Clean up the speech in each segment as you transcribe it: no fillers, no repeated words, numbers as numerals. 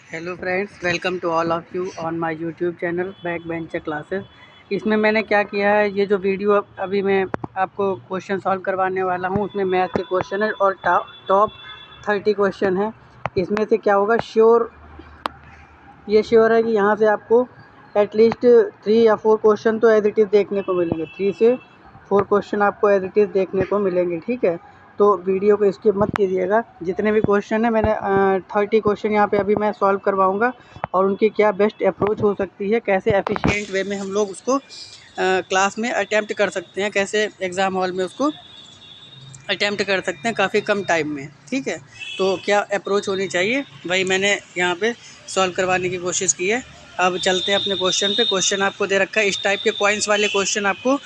Hello friends, welcome to all of you on my YouTube channel back bencher classes. इसमें मैंने क्या किया है, ये जो वीडियो अभी मैं आपको क्वेश्चन सॉल्व करवाने वाला हूँ, उसमें मैथ के क्वेश्चन है और टॉप 30 क्वेश्चन है। इसमें से क्या होगा, ये श्योर है कि यहाँ से आपको एटलीस्ट 3 या 4 क्वेश्चन तो एज इट इज़ देखने को मिलेंगे। 3 से 4 क्वेश्चन आपको एज इट इज़ देखने को मिलेंगे, ठीक है। तो वीडियो को स्किप मत कीजिएगा। जितने भी क्वेश्चन है मैंने 30 क्वेश्चन यहाँ पे अभी मैं सॉल्व करवाऊँगा और उनकी क्या बेस्ट अप्रोच हो सकती है, कैसे एफिशिएंट वे में हम लोग उसको क्लास में अटैम्प्ट कर सकते हैं, कैसे एग्ज़ाम हॉल में उसको अटैम्प्ट कर सकते हैं काफ़ी कम टाइम में, ठीक है। तो क्या अप्रोच होनी चाहिए, वही मैंने यहाँ पे सॉल्व करवाने की कोशिश की है। अब चलते हैं अपने क्वेश्चन पे। क्वेश्चन आपको दे रखा है, इस टाइप के कॉइन्स वाले क्वेश्चन आपको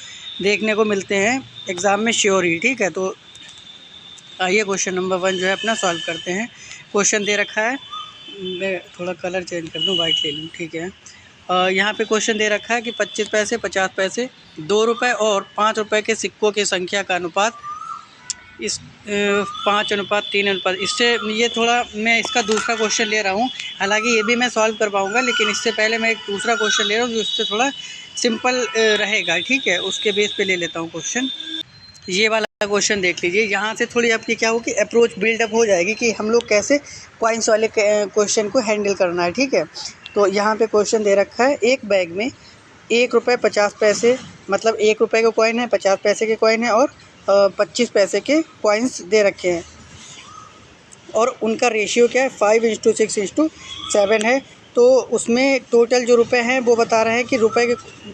देखने को मिलते हैं एग्ज़ाम में श्योर ही, ठीक है। तो आइए क्वेश्चन नंबर 1 जो है अपना सॉल्व करते हैं। क्वेश्चन दे रखा है, मैं थोड़ा कलर चेंज कर दूँ, वाइट ले लूँ, ठीक है। यहाँ पे क्वेश्चन दे रखा है कि 25 पैसे, 50 पैसे, 2 रुपये और 5 रुपये के सिक्कों की संख्या का अनुपात इस 5:3 इससे ये थोड़ा मैं इसका दूसरा क्वेश्चन ले रहा हूँ। हालांकि ये भी मैं सॉल्व कर पाऊँगा, लेकिन इससे पहले मैं एक दूसरा क्वेश्चन ले रहा हूँ जो इससे थोड़ा सिंपल रहेगा, ठीक है। उसके बेस पे ले लेता हूँ क्वेश्चन। ये वाला क्वेश्चन देख लीजिए। यहाँ से थोड़ी आपकी क्या होगी, अप्रोच बिल्डअप हो जाएगी कि हम लोग कैसे कॉइन्स वाले क्वेश्चन को हैंडल करना है, ठीक है। तो यहाँ पे क्वेश्चन दे रखा है, एक बैग में 1 रुपये 50 पैसे, मतलब 1 रुपये का कॉइन है, 50 पैसे के कॉइन है और 25 पैसे के कॉइन्स दे रखे हैं और उनका रेशियो क्या है, 5:6:7 है। तो उसमें टोटल जो रुपए हैं वो बता रहे हैं कि रुपए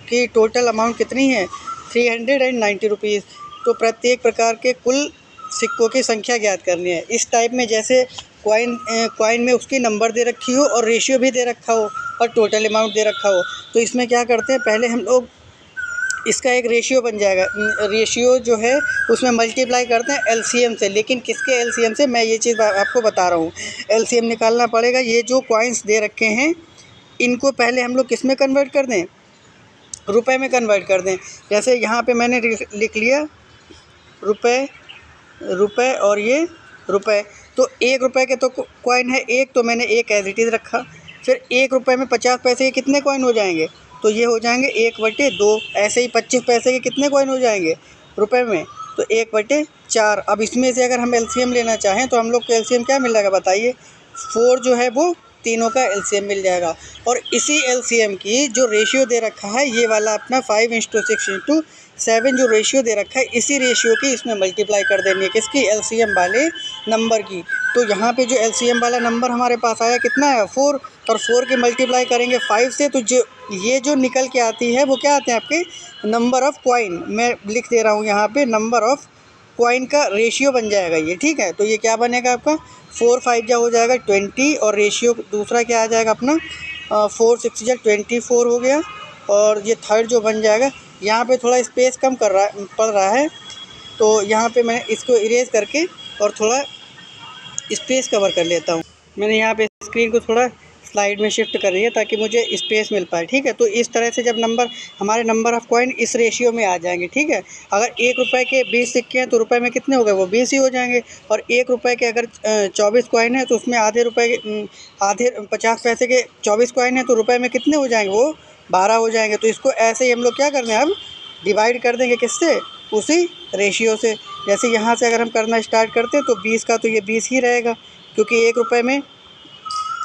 की टोटल अमाउंट कितनी है, 390 रुपीज़। तो प्रत्येक प्रकार के कुल सिक्कों की संख्या ज्ञात करनी है। इस टाइप में जैसे कॉइन में उसकी नंबर दे रखी हो और रेशियो भी दे रखा हो और टोटल अमाउंट दे रखा हो, तो इसमें क्या करते हैं, पहले हम लोग इसका एक रेशियो बन जाएगा। रेशियो जो है उसमें मल्टीप्लाई करते हैं एलसीएम से, लेकिन किसके एलसीएम से, मैं ये चीज़ आपको बता रहा हूँ। एलसीएम निकालना पड़ेगा। ये जो कॉइन्स दे रखे हैं इनको पहले हम लोग किस में कन्वर्ट कर दें, रुपए में कन्वर्ट कर दें। जैसे यहाँ पे मैंने लिख लिया रुपए, रुपए और ये रुपए। तो 1 रुपये के तो कॉइन है एक, तो मैंने एक एज इट इज़ रखा। फिर 1 रुपये में 50 पैसे के कितने कॉइन हो जाएंगे, तो ये हो जाएंगे 1/2। ऐसे ही 25 पैसे के कितने कॉइन हो जाएंगे रुपए में, तो 1/4। अब इसमें से अगर हम एलसीएम लेना चाहें तो हम लोग को एलसीएम क्या मिल जाएगा बताइए, 4 जो है वो तीनों का एलसीएम मिल जाएगा। और इसी एलसीएम की जो रेशियो दे रखा है, ये वाला अपना 5:6:7 जो रेशियो दे रखा है, इसी रेशियो की इसमें मल्टीप्लाई कर देनी है, किसकी, एलसीएम वाले नंबर की। तो यहाँ पे जो एलसीएम वाला नंबर हमारे पास आया कितना है, 4, और 4 की मल्टीप्लाई करेंगे 5 से, तो जो निकल के आती है वो क्या आते हैं आपके, नंबर ऑफ़ कॉइन। मैं लिख दे रहा हूँ यहाँ पे, नंबर ऑफ़ कॉइन का रेशियो बन जाएगा ये, ठीक है। तो ये क्या बनेगा आपका, 4 5 जा हो जाएगा 20, और रेशियो दूसरा क्या आ जाएगा अपना, 4 6 जा 24 हो गया। और ये थर्ड जो बन जाएगा, यहाँ पे थोड़ा स्पेस कम पड़ रहा है, तो यहाँ पे मैं इसको इरेज करके और थोड़ा स्पेस कवर कर लेता हूँ। मैंने यहाँ पे स्क्रीन को थोड़ा स्लाइड में शिफ्ट कर रही है ताकि मुझे स्पेस मिल पाए, ठीक है। तो इस तरह से जब हमारे नंबर ऑफ़ कॉइन इस रेशियो में आ जाएंगे, ठीक है। अगर 1 रुपये के 20 सिक्के हैं तो रुपए में कितने हो गए, वो 20 ही हो जाएंगे। और 1 रुपये के अगर 24 कॉइन है तो उसमें आधे 50 पैसे के 24 कॉइन है तो रुपए में कितने हो जाएंगे, वो 12 हो जाएंगे। तो इसको ऐसे ही हम लोग क्या करना है, अब डिवाइड कर देंगे किससे, उसी रेशियो से। जैसे यहाँ से अगर हम करना स्टार्ट करते हैं तो 20 का तो ये 20 ही रहेगा, क्योंकि 1 रुपये में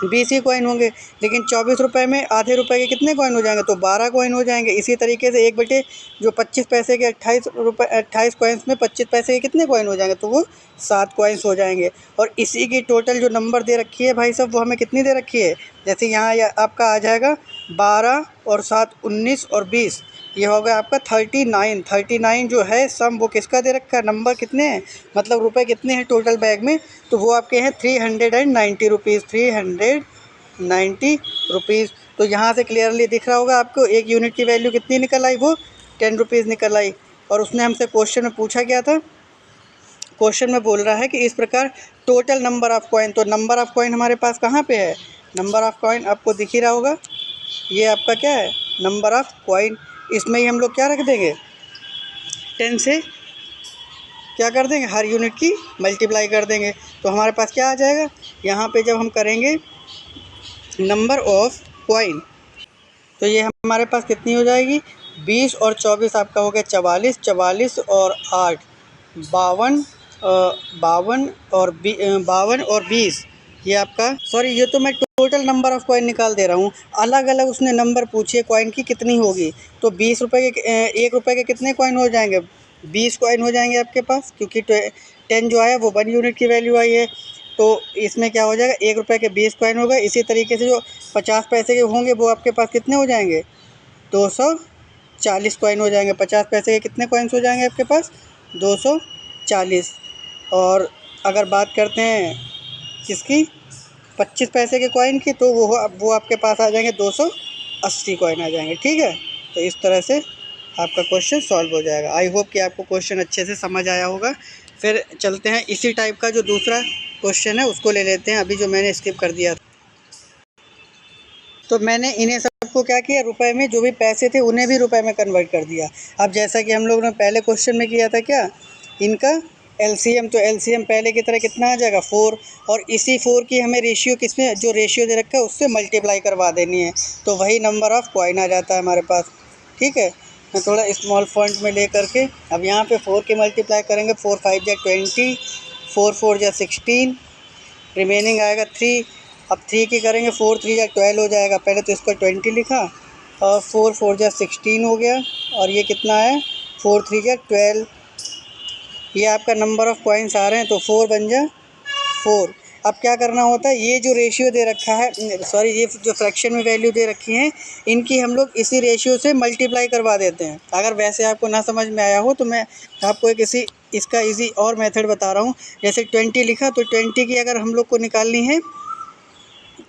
20 ही कॉइन होंगे। लेकिन 24 रुपये में आधे रुपये के कितने कॉइन हो जाएंगे, तो 12 कॉइन हो जाएंगे। इसी तरीके से 1 जो 25 पैसे के 28 कॉइन्स में 25 पैसे के कितने कॉइन हो जाएंगे, तो वो 7 कॉइन्स हो जाएंगे। और इसी की टोटल जो नंबर दे रखी है भाई साहब, वो हमें कितनी दे रखी है, जैसे यहाँ आपका आ जाएगा 12 और 7 19 और 20, ये हो गया आपका 39 जो है सम, वो किसका दे रखा है, नंबर कितने हैं, मतलब रुपए कितने हैं टोटल बैग में, तो वो आपके हैं 390 रुपीज़, 390 रुपीज़। तो यहाँ से क्लियरली दिख रहा होगा आपको, एक यूनिट की वैल्यू कितनी निकल आई, वो 10 रुपीज़ निकल आई। और उसने हमसे क्वेश्चन में पूछा क्या था, क्वेश्चन में बोल रहा है कि इस प्रकार टोटल नंबर ऑफ़ कॉइन, तो नंबर ऑफ़ कॉइन हमारे पास कहाँ पे है, नंबर ऑफ़ कॉइन आपको दिख ही रहा होगा, ये आपका क्या है, नंबर ऑफ़ कॉइन। इसमें ही हम लोग क्या रख देंगे, 10 से क्या कर देंगे, हर यूनिट की मल्टीप्लाई कर देंगे। तो हमारे पास क्या आ जाएगा, यहाँ पे जब हम करेंगे नंबर ऑफ कॉइन। तो ये हमारे पास कितनी हो जाएगी, 20 और 24 आपका हो गया 44, 44 और 8 52, 52 और 20, ये आपका, सॉरी ये तो मैं टोटल नंबर ऑफ कॉइन निकाल दे रहा हूँ। अलग अलग उसने नंबर पूछे कॉइन की कितनी होगी, तो 20 रुपये के 1 रुपये के कितने कॉइन हो जाएंगे, 20 कॉइन हो जाएंगे आपके पास, क्योंकि 10 जो आया वो 1 यूनिट की वैल्यू आई है। तो इसमें क्या हो जाएगा, 1 रुपये के 20 कॉइन हो गए। इसी तरीके से जो 50 पैसे के होंगे वो आपके पास कितने हो जाएंगे, 240 कॉइन हो जाएंगे। 50 पैसे के कितने कॉइन्स हो जाएंगे आपके पास, 240। और अगर बात करते हैं किसकी, 25 पैसे के कॉइन की, तो वो आपके पास आ जाएंगे 280 कॉइन आ जाएंगे। ठीक है, तो इस तरह से आपका क्वेश्चन सॉल्व हो जाएगा। आई होप कि आपको क्वेश्चन अच्छे से समझ आया होगा। फिर चलते हैं इसी टाइप का जो दूसरा क्वेश्चन है उसको ले लेते हैं, अभी जो मैंने स्किप कर दिया। तो मैंने इन्हें सबको क्या किया, रुपए में जो भी पैसे थे उन्हें भी रुपए में कन्वर्ट कर दिया। अब जैसा कि हम लोग ने पहले क्वेश्चन में किया था क्या, इनका एलसीएम, तो एलसीएम पहले की तरह कितना आ जाएगा 4, और इसी 4 की हमें रेशियो किसमें, जो रेशियो दे रखा है उससे मल्टीप्लाई करवा देनी है, तो वही नंबर ऑफ कॉइन आ जाता है हमारे पास। ठीक है, मैं थोड़ा स्मॉल फॉन्ट में ले करके, अब यहाँ पे 4 की मल्टीप्लाई करेंगे, 4 5 जा 20, 4 4 जा 16, रिमेनिंग आएगा 3। अब 3 की करेंगे, 4 3 जा 12 हो जाएगा, पहले तो इसको 20 लिखा, और 4 4 जा 16 हो गया, और ये कितना है 4 3 जा 12। ये आपका नंबर ऑफ़ कॉइन्स आ रहे हैं, तो 4 बन जा 4। अब क्या करना होता है, ये जो रेशियो दे रखा है, सॉरी ये जो फ्रैक्शन में वैल्यू दे रखी हैं, इनकी हम लोग इसी रेशियो से मल्टीप्लाई करवा देते हैं। अगर वैसे आपको ना समझ में आया हो तो मैं आपको एक इसका इजी और मेथड बता रहा हूँ। जैसे 20 लिखा, तो 20 की अगर हम लोग को निकालनी है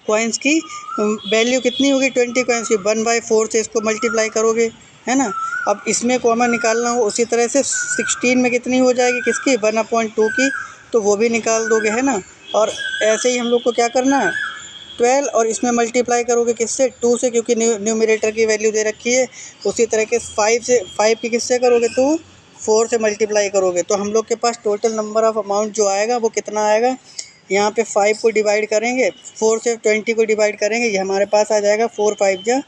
कॉइन्स की वैल्यू कितनी होगी, 20 कॉइन्स की 1/4 से इसको मल्टीप्लाई करोगे, है ना। अब इसमें कॉमन निकालना हो उसी तरह से 16 में कितनी हो जाएगी, किसकी 1/2 की, तो वो भी निकाल दोगे, है ना। और ऐसे ही हम लोग को क्या करना है, 12 और इसमें मल्टीप्लाई करोगे किससे, 2 से, क्योंकि न्यूमरेटर की वैल्यू दे रखी है। उसी तरह के 5 की किससे करोगे, तो 4 से मल्टीप्लाई करोगे, तो हम लोग के पास टोटल नंबर ऑफ़ अमाउंट जो आएगा वो कितना आएगा, यहाँ पे 5 को डिवाइड करेंगे, 4 से 20 को डिवाइड करेंगे, ये हमारे पास आ जाएगा 4 5 जा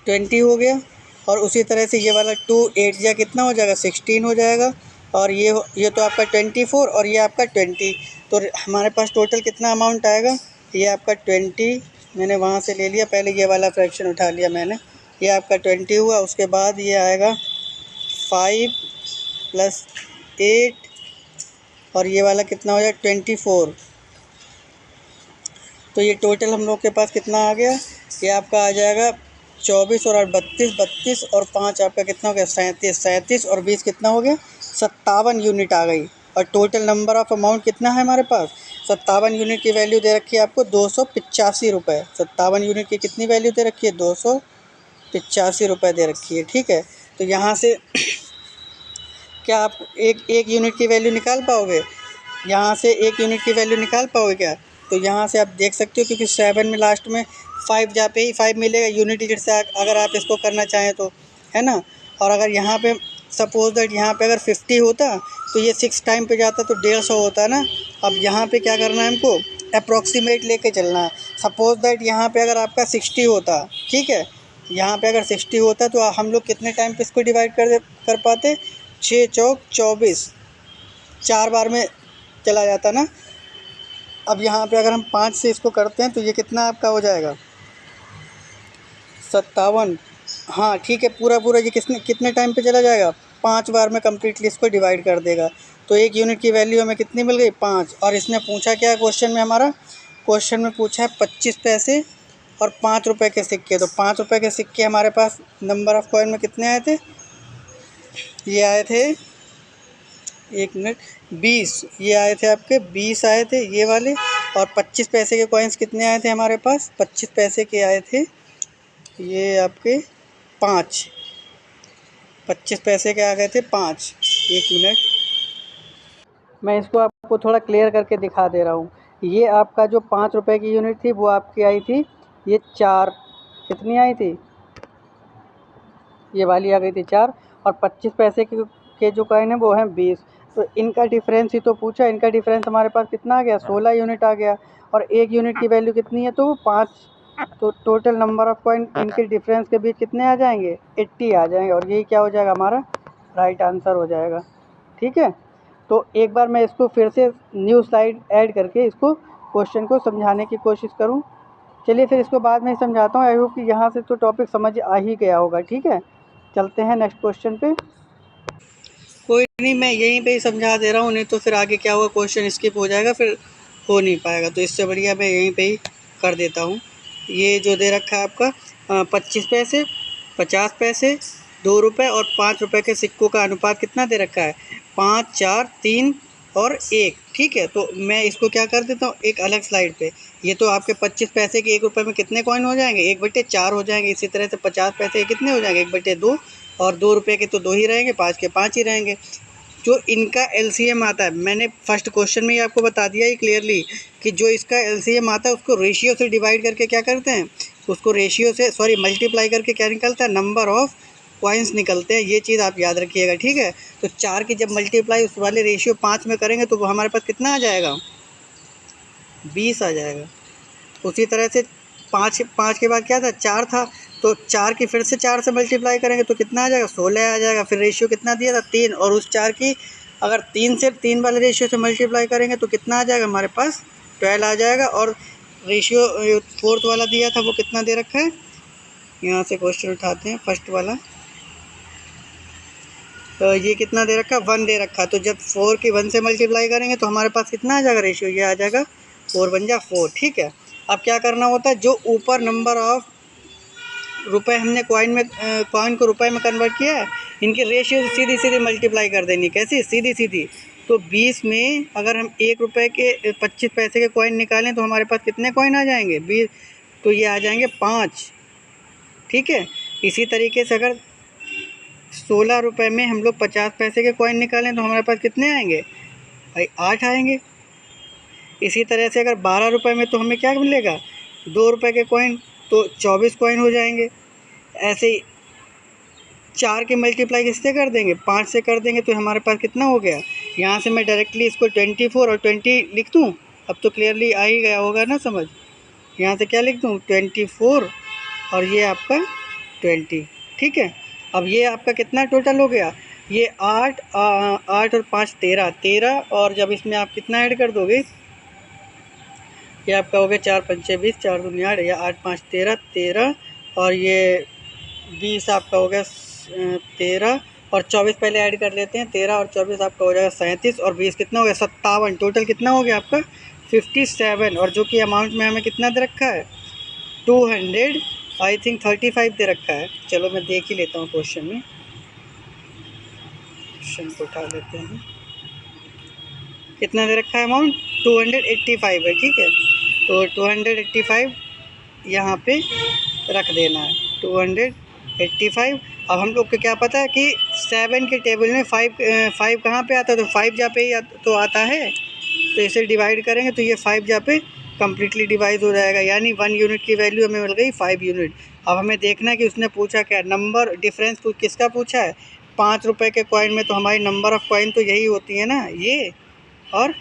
20 हो गया। और उसी तरह से ये वाला 2 8 जा कितना हो जाएगा, 16 हो जाएगा। और ये तो आपका 24 और ये आपका 20, तो हमारे पास टोटल कितना अमाउंट आएगा, ये आपका 20 मैंने वहाँ से ले लिया, पहले ये वाला फ्रैक्शन उठा लिया मैंने, ये आपका 20 हुआ। उसके बाद ये आएगा 5 + 8, और ये वाला कितना हो जाएगा 24। तो ये टोटल हम लोग के पास कितना आ गया, ये आपका आ जाएगा 24 और 8 32, 32 और 5 आपका कितना हो गया 37, 37 और 20 कितना हो गया 57 यूनिट आ गई। और टोटल नंबर ऑफ़ अमाउंट कितना है हमारे पास, 57 यूनिट की वैल्यू दे रखी है आपको 285 रुपये। 57 यूनिट की कितनी वैल्यू दे रखी है, 285 रुपये दे रखी है। ठीक है, तो यहाँ से क्या आप एक यूनिट की वैल्यू निकाल पाओगे, यहाँ से 1 यूनिट की वैल्यू निकाल पाओगे क्या, तो यहाँ से आप देख सकते हो, क्योंकि 7 में लास्ट में 5 जहाँ पे ही 5 मिलेगा यूनिट डिजिट से, अगर आप इसको करना चाहें तो, है ना। और अगर यहाँ पे सपोज दैट यहाँ पे अगर 50 होता तो ये 6 टाइम पे जाता तो 150 होता ना। अब यहाँ पे क्या करना है हमको, अप्रॉक्सीमेट लेके चलना है। सपोज दैट यहाँ पे अगर आपका 60 होता, ठीक है, यहाँ पे अगर 60 होता तो हम लोग कितने टाइम पे इसको डिवाइड कर पाते, 6 चौक 24, 4 बार में चला जाता ना। अब यहाँ पे अगर हम 5 से इसको करते हैं तो ये कितना आपका हो जाएगा 57। हाँ ठीक है, पूरा ये कितने टाइम पे चला जाएगा, 5 बार में कम्प्लीटली इसको डिवाइड कर देगा। तो 1 यूनिट की वैल्यू हमें कितनी मिल गई, 5। और इसने पूछा क्या क्वेश्चन में, हमारा क्वेश्चन में पूछा है 25 पैसे और 5 रुपये के सिक्के। तो 5 रुपये के सिक्के हमारे पास नंबर ऑफ़ कॉइन में कितने आए थे, ये आए थे, 1 मिनट, 20, ये आए थे आपके 20 आए थे ये वाले। और 25 पैसे के कॉइन्स कितने आए थे हमारे पास, 25 पैसे के आए थे ये आपके 5, 25 पैसे के आ गए थे 5। 1 मिनट, मैं इसको आपको थोड़ा क्लियर करके दिखा दे रहा हूँ। ये आपका जो 5 रुपये की यूनिट थी वो आपकी आई थी, ये 4, कितनी आई थी, ये वाली आ गई थी 4। और 25 पैसे के जो कॉइन है वो हैं 20। तो इनका डिफरेंस ही तो पूछा, इनका डिफरेंस हमारे पास कितना आ गया, 16 यूनिट आ गया, और 1 यूनिट की वैल्यू कितनी है, तो वो 5। तो टोटल नंबर ऑफ़ कॉइन इनके डिफरेंस के बीच कितने आ जाएंगे, 80 आ जाएंगे, और यही क्या हो जाएगा, हमारा राइट आंसर हो जाएगा। ठीक है, तो एक बार मैं इसको फिर से न्यू स्लाइड ऐड करके इसको क्वेश्चन को समझाने की कोशिश करूं। चलिए फिर इसको बाद में ही समझाता हूँ। आई होप कि यहाँ से तो टॉपिक समझ आ ही गया होगा। ठीक है, चलते हैं नेक्स्ट क्वेश्चन पे। कोई नहीं, मैं यहीं पे ही समझा दे रहा हूँ, नहीं तो फिर आगे क्या होगा, क्वेश्चन स्किप हो जाएगा, फिर हो नहीं पाएगा। तो इससे बढ़िया मैं यहीं पे ही कर देता हूँ। ये जो दे रखा है आपका 25 पैसे, 50 पैसे, 2 रुपये और 5 रुपये के सिक्कों का अनुपात कितना दे रखा है, 5, 4, 3 और 1। ठीक है, तो मैं इसको क्या कर देता हूँ, एक अलग स्लाइड पे। ये तो आपके 25 पैसे के 1 रुपये में कितने कॉइन हो जाएंगे, 1/4 हो जाएंगे। इसी तरह से 50 पैसे के कितने हो जाएंगे, 1/2, और 2 रुपये के तो 2 ही रहेंगे, 5 के 5 ही रहेंगे। जो इनका एलसीएम आता है, मैंने फर्स्ट क्वेश्चन में ही आपको बता दिया ही क्लियरली कि जो इसका एलसीएम आता है उसको रेशियो से डिवाइड करके क्या करते हैं, उसको रेशियो से मल्टीप्लाई करके क्या निकलता है, नंबर ऑफ़ कॉइन्स निकलते हैं। ये चीज़ आप याद रखिएगा। ठीक है, तो 4 की जब मल्टीप्लाई उस वाले रेशियो 5 में करेंगे तो वो हमारे पास कितना आ जाएगा, 20 आ जाएगा। उसी तरह से 5 के बाद क्या था, 4 था, तो 4 की फिर से 4 से मल्टीप्लाई करेंगे तो कितना आ जाएगा, 16 आ जाएगा। फिर रेशियो कितना दिया था, 3, और उस 4 की अगर 3 वाले रेशियो से मल्टीप्लाई करेंगे तो कितना आ जाएगा, हमारे पास 12 आ जाएगा। और रेशियो 4th वाला दिया था वो कितना दे रखा है, यहाँ से क्वेश्चन उठाते हैं फर्स्ट वाला। तो ये कितना दे रखा है, 1 दे रखा। तो जब 4 की 1 से मल्टीप्लाई करेंगे तो हमारे पास कितना आ जाएगा रेशियो, ये आ जाएगा 4 बन जा 4। ठीक है, अब क्या करना होता है, जो ऊपर नंबर ऑफ रुपए हमने कॉइन को रुपए में कन्वर्ट किया है, इनके रेशियो से सीधी सीधी मल्टीप्लाई कर देनी। कैसी, सीधी सीधी। तो 20 में अगर हम 1 रुपये के 25 पैसे के कॉइन निकालें तो हमारे पास कितने कॉइन आ जाएंगे, 20, तो ये आ जाएंगे 5। ठीक है, इसी तरीके से अगर 16 रुपये में हम लोग 50 पैसे के कॉइन निकालें तो हमारे पास कितने आएंगे भाई, 8 आएंगे। इसी तरह से अगर 12 रुपये में तो हमें क्या मिलेगा, 2 रुपये के कॉइन, तो 24 कॉइन हो जाएंगे। ऐसे ही 4 की मल्टीप्लाई किससे कर देंगे, 5 से कर देंगे, तो हमारे पास कितना हो गया। यहाँ से मैं डायरेक्टली इसको 24 और 20 लिख दूँ। अब तो क्लियरली आ ही गया होगा ना समझ। यहाँ से क्या लिख दूँ, 24 और ये आपका 20। ठीक है, अब ये आपका कितना टोटल हो गया, ये 8 और 5 13, और जब इसमें आप कितना ऐड कर दोगे, ये आपका हो गया 4 पंचे 20, 4 दूनी 8, या 8 5 13, और ये 20 आपका हो गया 13, और 24 पहले ऐड कर लेते हैं। 13 और 24 आपका हो जाएगा 37, और 20 कितना हो गया, 57। टोटल कितना हो गया आपका 57, और जो कि अमाउंट में हमें कितना दे रखा है, 200 आई थिंक 35 दे रखा है। चलो मैं देख ही लेता हूँ क्वेश्चन में, क्वेश्चन को उठा लेते हैं। कितना दे रखा है अमाउंट, 285 है। ठीक है, तो 285 यहाँ पे रख देना है, 285। अब हम लोग को क्या पता है कि 7 के टेबल में 5 कहाँ पे आता है, तो 5 जहाँ पे तो आता है, तो इसे डिवाइड करेंगे तो ये 5 जहाँ पे कम्प्लीटली डिवाइड हो जाएगा, यानी 1 यूनिट की वैल्यू हमें मिल गई 5 यूनिट। अब हमें देखना है कि उसने पूछा क्या, नंबर डिफरेंस किसका पूछा है, 5 रुपये के कॉइन में, तो हमारी नंबर ऑफ़ कॉइन तो यही होती है ना, ये और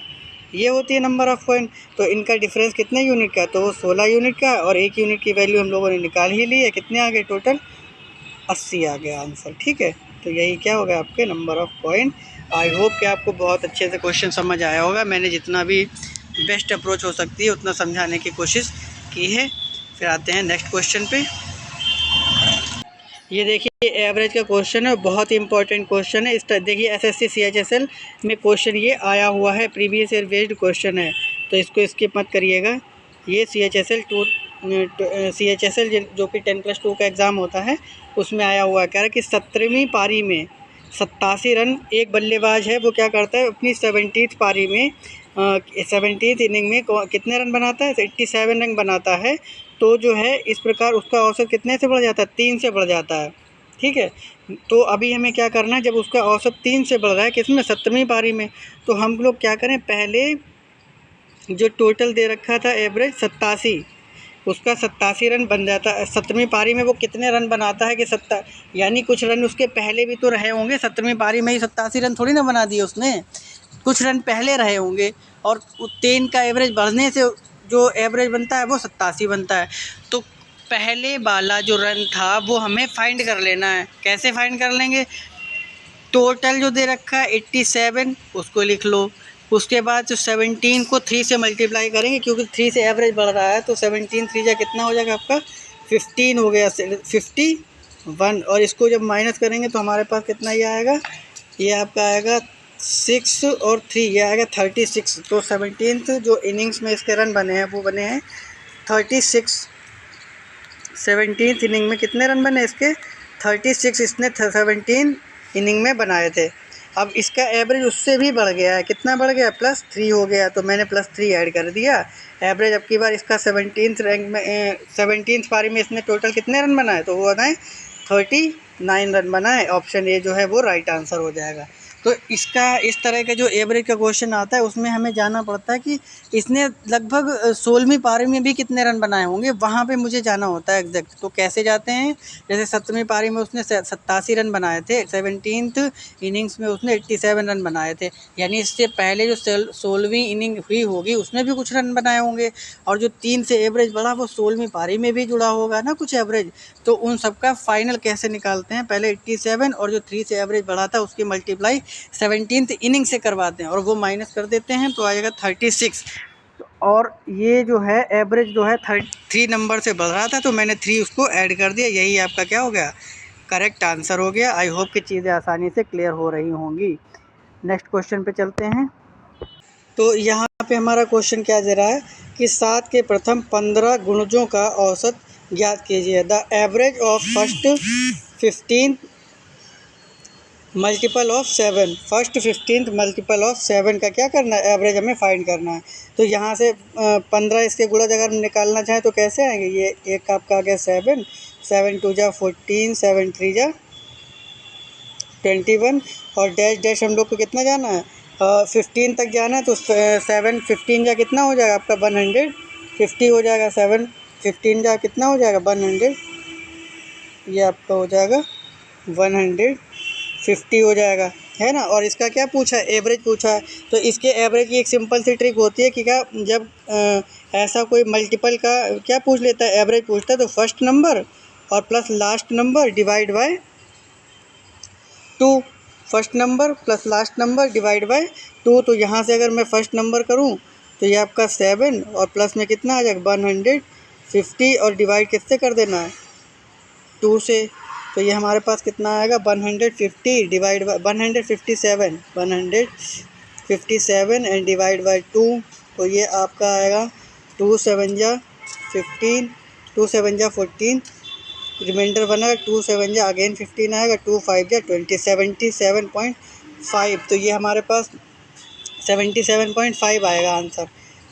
ये होती है नंबर ऑफ़ कॉइन। तो इनका डिफरेंस कितने यूनिट का, तो वो 16 यूनिट का, और 1 यूनिट की वैल्यू हम लोगों ने निकाल ही ली है। कितने आ गए टोटल, 80 आ गया आंसर। ठीक है, तो यही क्या होगा आपके number of coin. I hope कि आपको बहुत अच्छे से क्वेश्चन समझ आया होगा। मैंने जितना भी बेस्ट अप्रोच हो सकती है उतना समझाने की कोशिश की है। फिर आते हैं नेक्स्ट क्वेश्चन पे। ये देखिए एवरेज का क्वेश्चन है, बहुत ही इंपॉर्टेंट क्वेश्चन है। इस देखिए एसएससी सीएचएसएल में क्वेश्चन ये आया हुआ है, प्रीवियस ईयर बेस्ड क्वेश्चन है, तो इसको स्किप मत करिएगा। ये सीएचएसएल जो कि 10+2 का एग्ज़ाम होता है उसमें आया हुआ है। कह रहा है कि 17वीं पारी में 87 रन एक बल्लेबाज है, वो क्या करता है अपनी 70th पारी में 70th इनिंग में कितने रन बनाता है, 87 रन बनाता है। तो जो है इस प्रकार उसका औसत कितने से बढ़ जाता है, 3 से बढ़ जाता है। ठीक है, तो अभी हमें क्या करना है, जब उसका औसत 3 से बढ़ रहा है किसमें, 17वीं पारी में, तो हम लोग क्या करें, पहले जो टोटल दे रखा था एवरेज 87, उसका 87 रन बन जाता है। 17वीं पारी में वो कितने रन बनाता है कि यानी कुछ रन उसके पहले भी तो रहे होंगे। 17वीं पारी में ही 87 रन थोड़ी ना बना दिए उसने, कुछ रन पहले रहे होंगे और 3 का एवरेज बढ़ने से जो एवरेज बनता है वो 87 बनता है। तो पहले वाला जो रन था वो हमें फाइंड कर लेना है। कैसे फाइंड कर लेंगे? टोटल जो दे रखा है 87, उसको लिख लो। उसके बाद जो 17 को 3 से मल्टीप्लाई करेंगे, क्योंकि 3 से एवरेज बढ़ रहा है, तो 17 3 जा कितना हो जाएगा आपका 15 हो गया, 51। और इसको जब माइनस करेंगे तो हमारे पास कितना ये आएगा, ये आपका आएगा 6 और 3, ये आएगा 36। तो 17th जो इनिंग्स में इसके रन बने हैं वो बने हैं 36। 17th इनिंग में कितने रन बने इसके 36, इसने 17 इनिंग में बनाए थे। अब इसका एवरेज उससे भी बढ़ गया है, कितना बढ़ गया, +3 हो गया, तो मैंने +3 ऐड कर दिया। एवरेज अब की बार इसका 17th रैंक में 17th पारी में इसने टोटल कितने रन बनाए, तो वो बनाए 39 रन बनाए। ऑप्शन ए जो है वो राइट आंसर हो जाएगा। तो इसका इस तरह का जो एवरेज का क्वेश्चन आता है उसमें हमें जानना पड़ता है कि इसने लगभग 16वीं पारी में भी कितने रन बनाए होंगे, वहाँ पे मुझे जाना होता है एग्जैक्ट। तो कैसे जाते हैं, जैसे 17वीं पारी में उसने 87 रन बनाए थे, 17th इनिंग्स में उसने 87 रन बनाए थे, यानी इससे पहले जो 16वीं इनिंग हुई होगी उसमें भी कुछ रन बनाए होंगे, और जो 3 से एवरेज बढ़ा वो 16वीं पारी में भी जुड़ा होगा ना कुछ एवरेज। तो उन सबका फाइनल कैसे निकालते हैं, पहले 87 और जो 3 से एवरेज बढ़ा था उसकी मल्टीप्लाई 17th इनिंग से करवाते हैं और वो माइनस कर देते हैं, तो आएगा 36। और ये जो है एवरेज जो है 3 नंबर से बढ़ रहा था, तो मैंने 3 उसको ऐड कर दिया, यही आपका क्या हो गया, करेक्ट आंसर हो गया। आई होप कि चीज़ें आसानी से क्लियर हो रही होंगी। नेक्स्ट क्वेश्चन पे चलते हैं। तो यहाँ पे हमारा क्वेश्चन क्या दे रहा है कि 7 के प्रथम 15 गुणजों का औसत ज्ञात कीजिए। The average of first 15 multiple of 7, first 15th multiple of 7 का क्या करना है, एवरेज हमें फाइंड करना है। तो यहाँ से 15 इसके गुणज अगर निकालना चाहें तो कैसे आएंगे, ये एक आपका आ गया 7, 7 2 जा 14, 7 3 जा 21, और डैश डैश हम लोग को कितना जाना है, 15 तक जाना है, तो 7 15 जा कितना हो जाएगा आपका 150 हो जाएगा। 7 15 जा कितना हो जाएगा 100, ये आपका हो जाएगा 150 हो जाएगा, है ना। और इसका क्या पूछा है, एवरेज पूछा है। तो इसके एवरेज की एक सिंपल सी ट्रिक होती है कि क्या, जब ऐसा कोई मल्टीपल का क्या पूछ लेता है, एवरेज पूछता है, तो फर्स्ट नंबर और plus last number divide by 2, first number plus last number divide by 2। तो यहाँ से अगर मैं फर्स्ट नंबर करूँ तो ये आपका 7 और प्लस में कितना आ जाएगा 150, और डिवाइड किससे कर देना है 2 से। तो ये हमारे पास कितना आएगा 150 divide by 157, 157 and divide by 2। तो ये आपका आएगा 2 7 जा 15, 2 7 जा 14, रिमाइंडर बना 2 7 जा अगेन 15 आएगा, 2 5 जा 20, 77.5। तो ये हमारे पास 77.5 आएगा आंसर,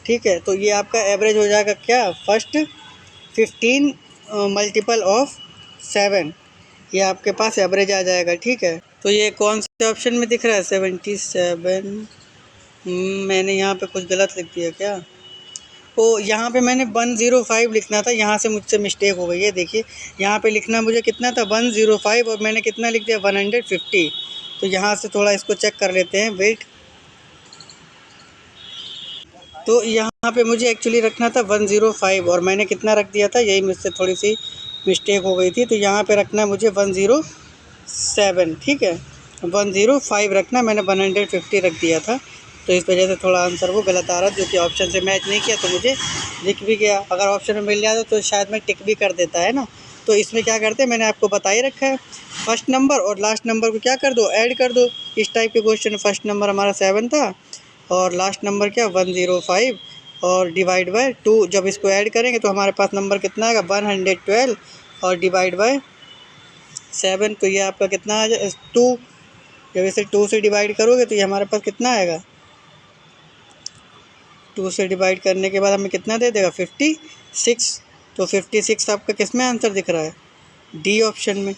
ठीक है। तो ये आपका एवरेज हो जाएगा क्या, फर्स्ट 15 मल्टीपल ऑफ 7, ये आपके पास एवरेज आ जाएगा, ठीक है। तो ये कौन से ऑप्शन में दिख रहा है 77, मैंने यहाँ पे कुछ गलत लिख दिया क्या, तो यहाँ पे मैंने 105 लिखना था, यहाँ से मुझसे मिस्टेक हो गई है। देखिए यहाँ पे लिखना मुझे कितना था 105, और मैंने कितना लिख दिया 150। तो यहाँ से थोड़ा इसको चेक कर लेते हैं, वेट। तो यहाँ पे मुझे एक्चुअली रखना था 105 और मैंने कितना रख दिया था, यही मुझसे थोड़ी सी मिस्टेक हो गई थी। तो यहाँ पे रखना है मुझे 107, ठीक है, 105 रखना, मैंने 150 रख दिया था, तो इस वजह से थोड़ा आंसर वो गलत आ रहा है, जो कि ऑप्शन से मैच नहीं किया, तो मुझे दिख भी गया। अगर ऑप्शन में मिल जाता तो शायद मैं टिक भी कर देता, है ना। तो इसमें क्या करते हैं, मैंने आपको बता ही रखा है, फर्स्ट नंबर और लास्ट नंबर को क्या कर दो, ऐड कर दो। इस टाइप के क्वेश्चन, फर्स्ट नंबर हमारा 7 था और लास्ट नंबर क्या 105, और डिवाइड बाय 2। जब इसको ऐड करेंगे तो हमारे पास नंबर कितना आएगा 112, और डिवाइड बाय 7। तो ये आपका कितना आ जाए 2, जब इसे 2 से डिवाइड करोगे तो ये हमारे पास कितना आएगा, 2 से डिवाइड करने के बाद हमें कितना दे देगा 56। तो 56 आपका किस में आंसर दिख रहा है, डी ऑप्शन में।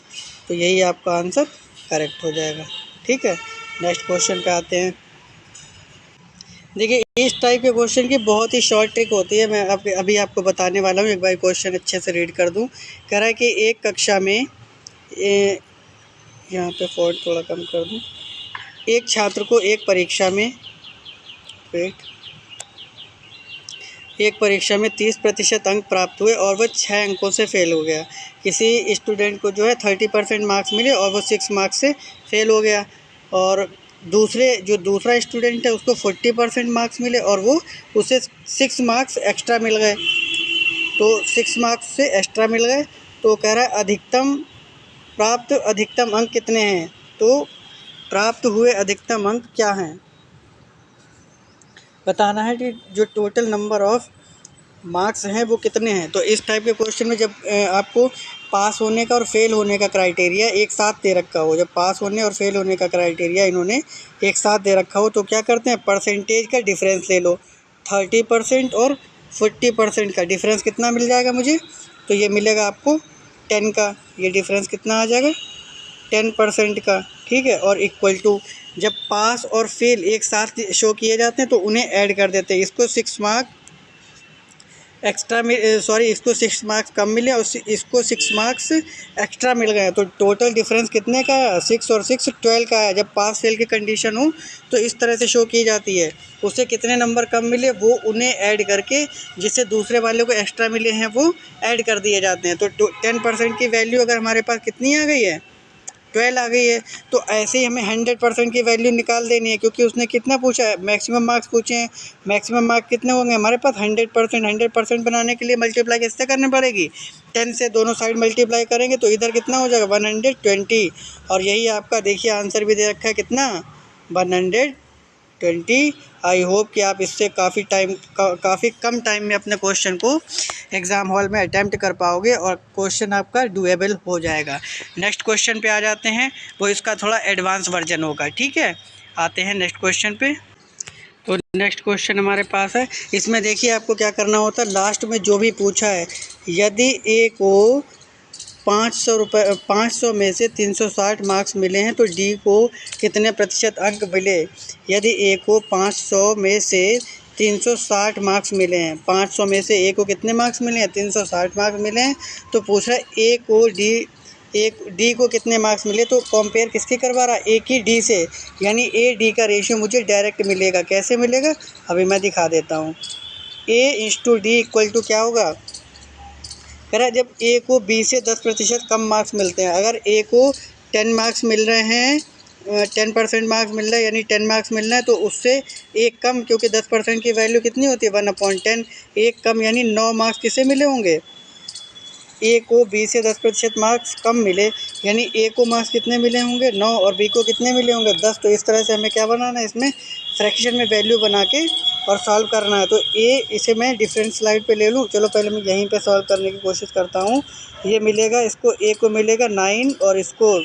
तो यही आपका आंसर करेक्ट हो जाएगा, ठीक है। नेक्स्ट क्वेश्चन पे आते हैं। देखिए इस टाइप के क्वेश्चन की बहुत ही शॉर्ट ट्रिक होती है, मैं अभी आपको बताने वाला हूँ। एक बार क्वेश्चन अच्छे से रीड कर दूँ। कह रहा है कि एक कक्षा में यहाँ पे फॉन्ट थोड़ा कम कर दूँ। एक छात्र को एक परीक्षा में 30% अंक प्राप्त हुए और वह 6 अंकों से फेल हो गया। किसी स्टूडेंट को जो है 30% मार्क्स मिले और वो 6 मार्क्स से फेल हो गया, और दूसरा स्टूडेंट है उसको 40% मार्क्स मिले और वो उसे 6 मार्क्स एक्स्ट्रा मिल गए। तो 6 मार्क्स से एक्स्ट्रा मिल गए, तो कह रहा है प्राप्त अधिकतम अंक कितने हैं। तो प्राप्त हुए अधिकतम अंक क्या हैं, बताना है कि जो टोटल नंबर ऑफ मार्क्स हैं वो कितने हैं। तो इस टाइप के क्वेश्चन में जब आपको पास होने का और फेल होने का क्राइटेरिया एक साथ दे रखा हो, जब पास होने और फेल होने का क्राइटेरिया इन्होंने एक साथ दे रखा हो, तो क्या करते हैं, परसेंटेज का डिफरेंस ले लो। 30% और 40% का डिफरेंस कितना मिल जाएगा मुझे, तो ये मिलेगा आपको 10 का। ये डिफरेंस कितना आ जाएगा, 10% का, ठीक है। और इक्वल टू, जब पास और फेल एक साथ शो किए जाते हैं तो उन्हें ऐड कर देते हैं। इसको 6 मार्क्स एक्स्ट्रा इसको 6 मार्क्स कम मिले और इसको 6 मार्क्स एक्स्ट्रा मिल गए, तो टोटल डिफरेंस कितने का है, 6 और 6 12 का है। जब पास फेल की कंडीशन हो तो इस तरह से शो की जाती है। उससे कितने नंबर कम मिले वो उन्हें ऐड करके, जिससे दूसरे वाले को एक्स्ट्रा मिले हैं वो ऐड कर दिए जाते हैं। तो 10% की वैल्यू अगर हमारे पास कितनी आ गई है, 12 आ गई है, तो ऐसे ही हमें 100% की वैल्यू निकाल देनी है, क्योंकि उसने कितना पूछा है, मैक्सिमम मार्क्स पूछे हैं। मैक्सिमम मार्क्स कितने होंगे हमारे पास, 100% बनाने के लिए मल्टीप्लाई किससे करनी पड़ेगी, 10 से। दोनों साइड मल्टीप्लाई करेंगे तो इधर कितना हो जाएगा, 120। और यही आपका देखिए आंसर भी दे रखा है कितना, 120। आई होप कि आप इससे काफ़ी कम टाइम में अपने क्वेश्चन को एग्ज़ाम हॉल में अटैम्प्ट कर पाओगे और क्वेश्चन आपका डूएबल हो जाएगा। नेक्स्ट क्वेश्चन पे आ जाते हैं, वो इसका थोड़ा एडवांस वर्जन होगा, ठीक है। आते हैं नेक्स्ट क्वेश्चन पे। तो नेक्स्ट क्वेश्चन हमारे पास है, इसमें देखिए आपको क्या करना होता है, लास्ट में जो भी पूछा है, यदि ए को 500 में से 360 मार्क्स मिले हैं तो डी को कितने प्रतिशत अंक मिले। यदि ए को 500 में से 360 मार्क्स मिले हैं, 500 में से ए को कितने मार्क्स मिले हैं, 360 मार्क्स मिले हैं, तो पूछ रहा है डी को कितने मार्क्स मिले। तो कंपेयर किसकी करवा रहा है, ए की डी से, यानी ए डी का रेशियो मुझे डायरेक्ट मिलेगा। कैसे मिलेगा, अभी मैं दिखा देता हूँ। A/D इक्वल टू क्या होगा, कह रहा है जब ए को बी से 10% कम मार्क्स मिलते हैं। अगर ए को 10 मार्क्स मिल रहे हैं, 10% मार्क्स मिल रहा है, यानी 10 मार्क्स मिल रहा है, तो उससे एक कम, क्योंकि 10% की वैल्यू कितनी होती है, 1/10। एक कम यानी 9 मार्क्स किसे मिले होंगे, ए को बी से 10% मार्क्स कम मिले, यानी ए को मार्क्स कितने मिले होंगे, 9, और बी को कितने मिले होंगे, 10। तो इस तरह से हमें क्या बनाना है, इसमें फ्रैक्शन में वैल्यू बना के और सॉल्व करना है। तो इसे मैं डिफरेंट स्लाइड पे ले लूँ। चलो पहले मैं यहीं पे सॉल्व करने की कोशिश करता हूँ। ये मिलेगा, इसको ए को मिलेगा 9 और इसको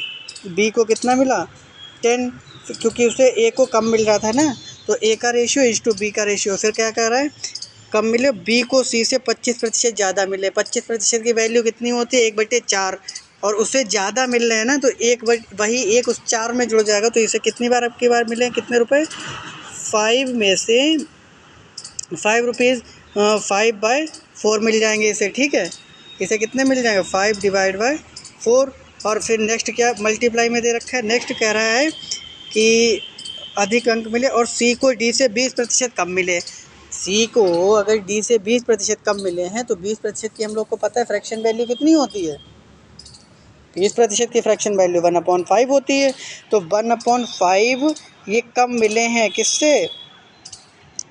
बी को कितना मिला, 10, क्योंकि उसे ए को कम मिल रहा था ना। तो ए का रेशियो इज़ टू बी का रेशियो, फिर क्या कर रहा है, कम मिले। बी को सी से 25% ज़्यादा मिले। 25% की वैल्यू कितनी होती है, 1/4, और उससे ज़्यादा मिल रहे हैं ना, तो वही एक उस 4 में जुड़ जाएगा। तो इसे कितनी बार अब की बार मिले, कितने रुपए, 5 में से 5 रुपीज़ 5/4 मिल जाएंगे इसे, ठीक है। इसे कितने मिल जाएंगे, 5/4। और फिर नेक्स्ट क्या मल्टीप्लाई में दे रखा है, नेक्स्ट कह रहा है कि अधिक अंक मिले और सी को डी से 20% कम मिले। सी को अगर डी से 20% कम मिले हैं तो 20% की हम लोग को पता है फ्रैक्शन वैल्यू कितनी होती है, 20% की फ्रैक्शन वैल्यू 1/5 होती है। तो 1/5 ये कम मिले हैं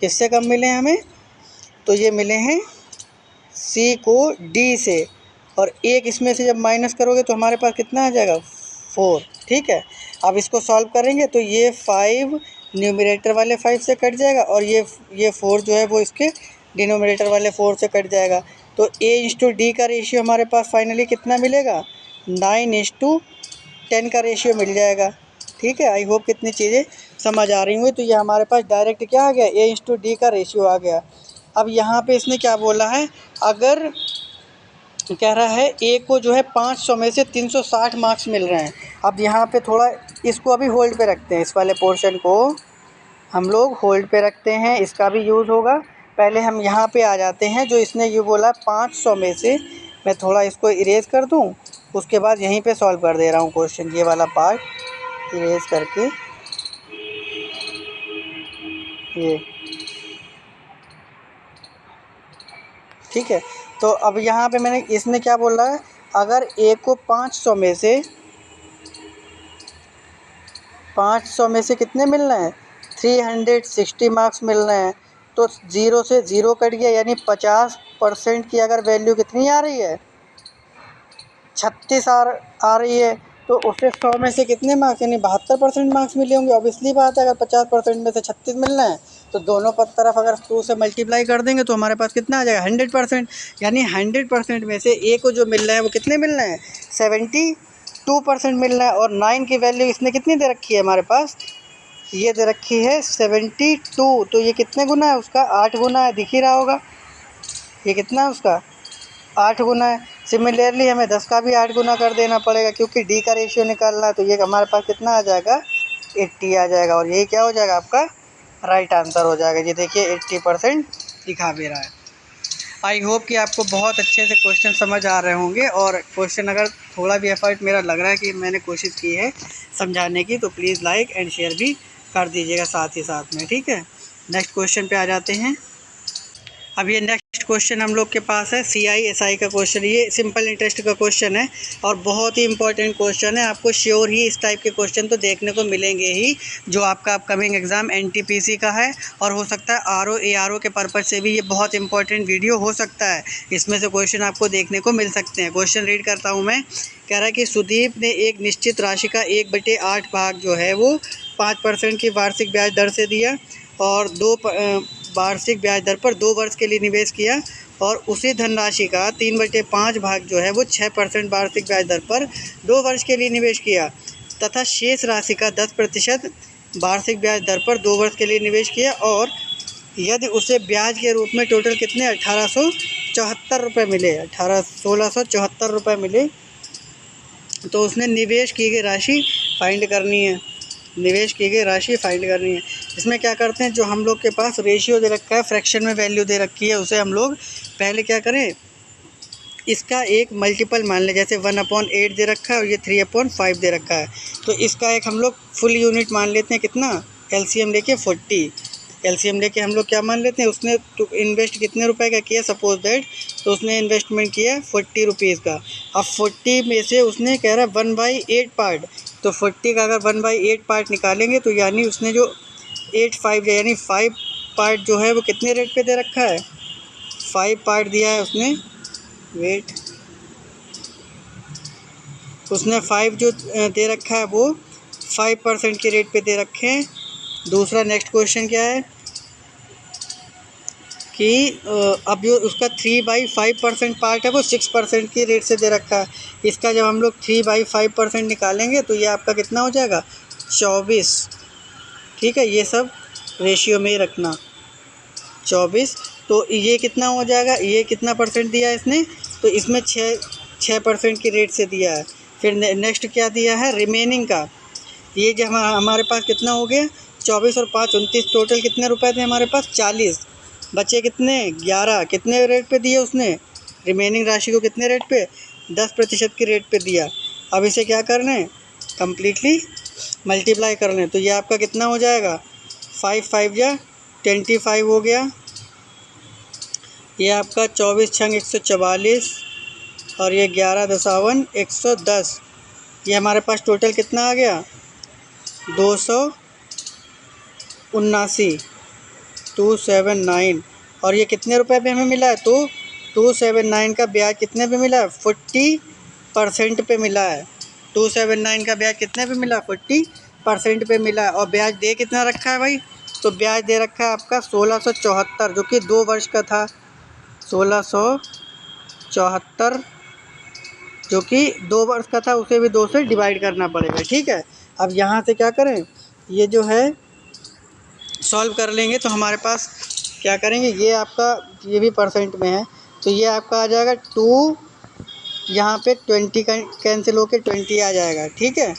किससे कम मिले हैं हमें, तो ये मिले हैं सी को डी से, और एक इसमें से जब माइनस करोगे तो हमारे पास कितना आ जाएगा, 4, ठीक है। अब इसको सॉल्व करेंगे तो ये 5 न्यूमरेटर वाले 5 से कट जाएगा और ये 4 जो है वो इसके डिनोमिनेटर वाले 4 से कट जाएगा। तो A/D का रेशियो हमारे पास फाइनली कितना मिलेगा, 9:10 का रेशियो मिल जाएगा, ठीक है। आई होप कितनी चीज़ें समझ आ रही हुई। तो ये हमारे पास डायरेक्ट क्या आ गया, A/D का रेशियो आ गया। अब यहाँ पे इसने क्या बोला है, अगर कह रहा है ए को जो है 500 में से 360 मार्क्स मिल रहे हैं। अब यहाँ पे थोड़ा इसको अभी होल्ड पे रखते हैं, इस वाले पोर्शन को हम लोग होल्ड पे रखते हैं, इसका भी यूज़ होगा। पहले हम यहाँ पे आ जाते हैं, जो इसने ये बोला 500 में से, मैं थोड़ा इसको इरेज़ कर दूँ, उसके बाद यहीं पे सॉल्व कर दे रहा हूँ क्वेश्चन। ये वाला पार्ट इरेज़ करके ये, ठीक है। तो अब यहाँ पे मैंने, इसने क्या बोला है, अगर ए को 500 में से कितने मिलना है, 360 मार्क्स मिलना है। तो 0 से 0 कट गया, यानी 50% की अगर वैल्यू कितनी आ रही है, 36 आ रही है, तो उससे 100 में से कितने मार्क्स, यानी 72% मार्क्स मिले होंगे। ऑब्वियसली बात है, अगर 50% में से 36 मिलना है तो दोनों तरफ अगर 2 से मल्टीप्लाई कर देंगे तो हमारे पास कितना आ जाएगा, 100%। यानी 100% में से ए को जो मिल रहा है वो कितने मिलना है, 72% मिलना है। और 9 की वैल्यू इसने कितनी दे रखी है हमारे पास, ये दे रखी है 72। तो ये कितने गुना है उसका, 8 गुना है, दिख ही रहा होगा। ये कितना है उसका, 8 गुना है। सिमिलरली हमें 10 का भी 8 गुना कर देना पड़ेगा, क्योंकि डी का रेशियो निकालना है। तो ये हमारे पास कितना आ जाएगा, 80 आ जाएगा। और यही क्या हो जाएगा, आपका राइट आंसर हो जाएगा। ये देखिए 80% दिखा भी रहा है। आई होप कि आपको बहुत अच्छे से क्वेश्चन समझ आ रहे होंगे। और क्वेश्चन अगर थोड़ा भी एफर्ट मेरा लग रहा है कि मैंने कोशिश की है समझाने की, तो प्लीज़ लाइक एंड शेयर भी कर दीजिएगा साथ ही साथ में, ठीक है। नेक्स्ट क्वेश्चन पे आ जाते हैं। अब ये नेक्स्ट क्वेश्चन हम लोग के पास है CISI का क्वेश्चन। ये सिंपल इंटरेस्ट का क्वेश्चन है और बहुत ही इंपॉर्टेंट क्वेश्चन है। आपको श्योर ही इस टाइप के क्वेश्चन तो देखने को मिलेंगे ही, जो आपका अपकमिंग एग्ज़ाम NTPC का है। और हो सकता है RO ARO के पर्पज़ से भी ये बहुत इंपॉर्टेंट वीडियो हो सकता है। इसमें से क्वेश्चन आपको देखने को मिल सकते हैं। क्वेश्चन रीड करता हूँ मैं। कह रहा है कि सुदीप ने एक निश्चित राशि का 1/8 भाग जो है वो 5% की वार्षिक ब्याज दर से दिया और वार्षिक ब्याज दर पर 2 वर्ष के लिए निवेश किया, और उसी धनराशि का 3/5 भाग जो है वो 6% वार्षिक ब्याज दर पर 2 वर्ष के लिए निवेश किया, तथा शेष राशि का 10% वार्षिक ब्याज दर पर 2 वर्ष के लिए निवेश किया। और यदि उसे ब्याज के रूप में टोटल कितने 1874 रुपये मिले, 1674 रुपये मिले, तो उसने निवेश की गई राशि फाइंड करनी है। निवेश की गई राशि फाइंड करनी है। इसमें क्या करते हैं, जो हम लोग के पास रेशियो दे रखा है, फ्रैक्शन में वैल्यू दे रखी है, उसे हम लोग पहले क्या करें, इसका एक मल्टीपल मान लें। जैसे 1/8 दे रखा है और ये 3/5 दे रखा है, तो इसका एक हम लोग फुल यूनिट मान लेते हैं। कितना, LCM लेके 40। LCM लेके हम लोग क्या मान लेते हैं, उसने तो इन्वेस्ट कितने रुपए का किया, सपोज दैट, तो उसने इन्वेस्टमेंट किया 40 रुपीज़ का। अब 40 में से उसने कह रहा है 1/8 पार्ट, तो 40 का अगर 1/8 पार्ट निकालेंगे तो यानी उसने जो 85 यानी 5 पार्ट जो है वो कितने रेट पे दे रखा है, 5 पार्ट दिया है उसने। वेट, उसने 5 जो दे रखा है वो 5% के रेट पे दे रखे हैं। दूसरा नेक्स्ट क्वेश्चन क्या है कि अब जो उसका 3/5% पार्ट है वो 6% की रेट से दे रखा है। इसका जब हम लोग 3/5% निकालेंगे तो ये आपका कितना हो जाएगा, 24। ठीक है, ये सब रेशियो में ही रखना, 24। तो ये कितना हो जाएगा, ये कितना परसेंट दिया है इसने, तो इसमें 6% की रेट से दिया है। फिर नेक्स्ट क्या दिया है, रिमेनिंग का। ये जो हमारे पास कितना हो गया, 24 और 5 29, टोटल कितने रुपए थे हमारे पास, 40। बचे कितने, 11। कितने रेट पे दिए उसने, रिमेनिंग राशि को कितने रेट पे, 10% की रेट पे दिया। अब इसे क्या करना है, कम्प्लीटली मल्टीप्लाई कर लें। तो ये आपका कितना हो जाएगा, 5 5 या 25 हो गया। ये आपका 24 छंग 144 और ये 11 दशावन 110। ये हमारे पास टोटल कितना आ गया, 279, 279। और ये कितने रुपए पे हमें मिला है, तो 279 का ब्याज कितने पे मिला है, 40% पे मिला है। 279 का ब्याज कितने पे मिला, 40% पे मिला है। और ब्याज दे कितना रखा है भाई, तो ब्याज दे रखा है आपका 1674, जो कि 2 वर्ष का था। 1674 जो कि 2 वर्ष का था, उसे भी 2 से डिवाइड करना पड़ेगा। ठीक है, अब यहाँ से क्या करें, ये जो है सॉल्व कर लेंगे तो हमारे पास क्या करेंगे, ये आपका ये भी परसेंट में है, तो ये आपका आ जाएगा 2, यहाँ पे 20 कैंसिल होके 20 आ जाएगा। ठीक है,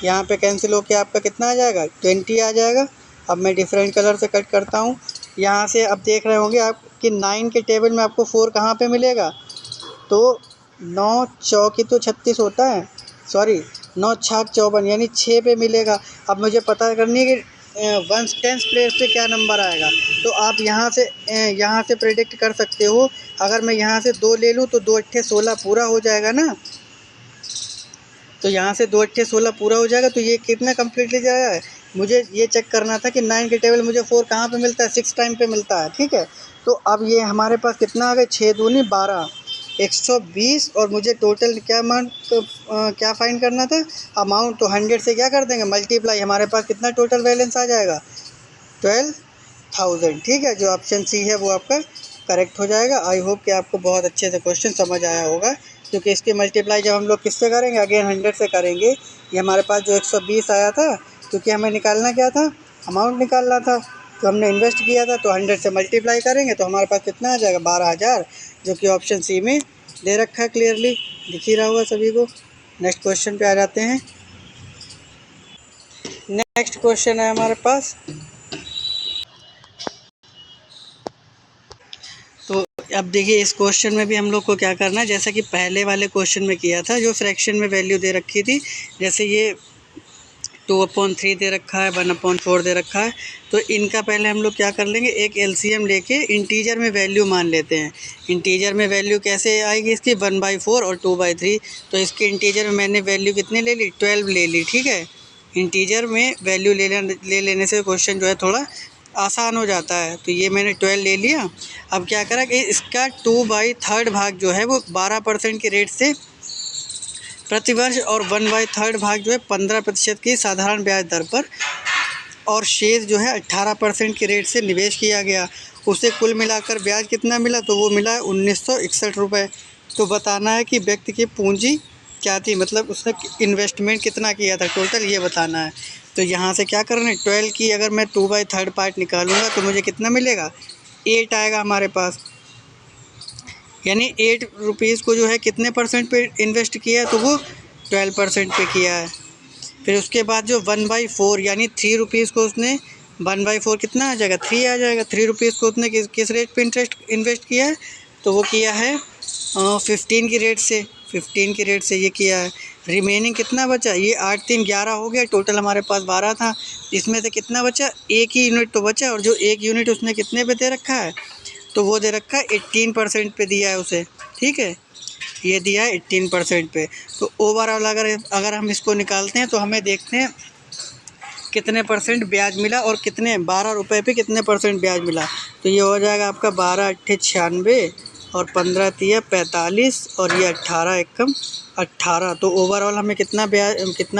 यहाँ पे कैंसिल होके आपका कितना आ जाएगा, 20 आ जाएगा। अब मैं डिफरेंट कलर से कट करता हूँ। यहाँ से अब देख रहे होंगे आप कि 9 के टेबल में आपको 4 कहाँ पे मिलेगा, तो 9 चौकी तो 36 होता है, सॉरी 9 छाक 54 यानी 6 पे मिलेगा। अब मुझे पता करनी है कि 1 टेंथ प्लेस पे क्या नंबर आएगा, तो आप यहाँ से प्रेडिक्ट कर सकते हो। अगर मैं यहाँ से 2 ले लूँ तो 2 अट्ठे 16 पूरा हो जाएगा ना, तो यहाँ से 2 अट्ठे 16 पूरा हो जाएगा। तो ये कितना कम्प्लीटली जाएगा, मुझे ये चेक करना था कि 9 के टेबल मुझे 4 कहाँ पे मिलता है, 6 टाइम पे मिलता है, ठीक है। तो अब ये हमारे पास कितना आ गया, 6 दूनी 12, 120। और मुझे टोटल क्या अमाउंट क्या फाइंड करना था, अमाउंट। तो 100 से क्या कर देंगे मल्टीप्लाई, हमारे पास कितना टोटल बैलेंस आ जाएगा, 12,000, ठीक है। जो ऑप्शन सी है वो आपका करेक्ट हो जाएगा। आई होप कि आपको बहुत अच्छे से क्वेश्चन समझ आया होगा, क्योंकि इसकी मल्टीप्लाई जब हम लोग किससे करेंगे, अगेन 100 से करेंगे। ये हमारे पास जो 120 आया था, क्योंकि हमें निकालना क्या था, अमाउंट निकालना था, तो हमने इन्वेस्ट किया था, तो 100 से मल्टीप्लाई करेंगे तो हमारे पास कितना आ जाएगा, 12,000, जो कि ऑप्शन सी में दे रखा है, क्लियरली दिख ही रहा होगा सभी को। नेक्स्ट क्वेश्चन पे आ जाते हैं। नेक्स्ट क्वेश्चन है हमारे पास, तो अब देखिए इस क्वेश्चन में भी हम लोग को क्या करना है, जैसा कि पहले वाले क्वेश्चन में किया था, जो फ्रैक्शन में वैल्यू दे रखी थी, जैसे ये 2/3 दे रखा है, 1/4 दे रखा है, तो इनका पहले हम लोग क्या कर लेंगे, एक एलसीएम लेके इंटीजर में वैल्यू मान लेते हैं। इंटीजर में वैल्यू कैसे आएगी इसकी, 1/4 और 2/3। तो इसके इंटीजर में मैंने वैल्यू कितनी ले ली, 12 ले ली, ठीक है। इंटीजर में वैल्यू ले लेने से क्वेश्चन जो है थोड़ा आसान हो जाता है। तो ये मैंने 12 ले लिया। अब क्या करा कि इसका 2/3 भाग जो है वो 12% के रेट से प्रतिवर्ष, और 1/3 भाग जो है 15% की साधारण ब्याज दर पर, और शेष जो है 18% के रेट से निवेश किया गया। उसे कुल मिलाकर ब्याज कितना मिला, तो वो मिला 1961 रुपये। तो बताना है कि व्यक्ति की पूंजी क्या थी, मतलब उसने इन्वेस्टमेंट कितना किया था टोटल, ये बताना है। तो यहाँ से क्या करना है, 12 की अगर मैं 2/3 पार्ट निकालूंगा तो मुझे कितना मिलेगा, 8 आएगा हमारे पास। यानी 8 रुपीज़ को जो है कितने परसेंट पे इन्वेस्ट किया है, तो वो 12% पे किया है। फिर उसके बाद जो 1/4 यानी 3 रुपीज़ को उसने 1/4 कितना आ जाएगा, 3 आ जाएगा। 3 रुपीज़ को उसने किस रेट पे इन्वेस्ट किया है, तो वो किया है 15 की रेट से, 15 की रेट से ये किया है। रिमेनिंग कितना बचा, ये 8 3 11 हो गया, टोटल हमारे पास 12 था। इसमें से कितना बचा, एक ही यूनिट तो बचा, और जो एक यूनिट उसने कितने पे दे रखा है, तो वो दे रखा है 18% पे दिया है उसे, ठीक है। ये दिया है 18% पे। तो ओवरऑल अगर हम इसको निकालते हैं तो हमें देखते हैं कितने परसेंट ब्याज मिला, और कितने 12 रुपये पे कितने परसेंट ब्याज मिला। तो ये हो जाएगा आपका 12 अट्ठे 96, और 15 तिया 45, और ये 18 एकम 18। तो ओवरऑल हमें कितना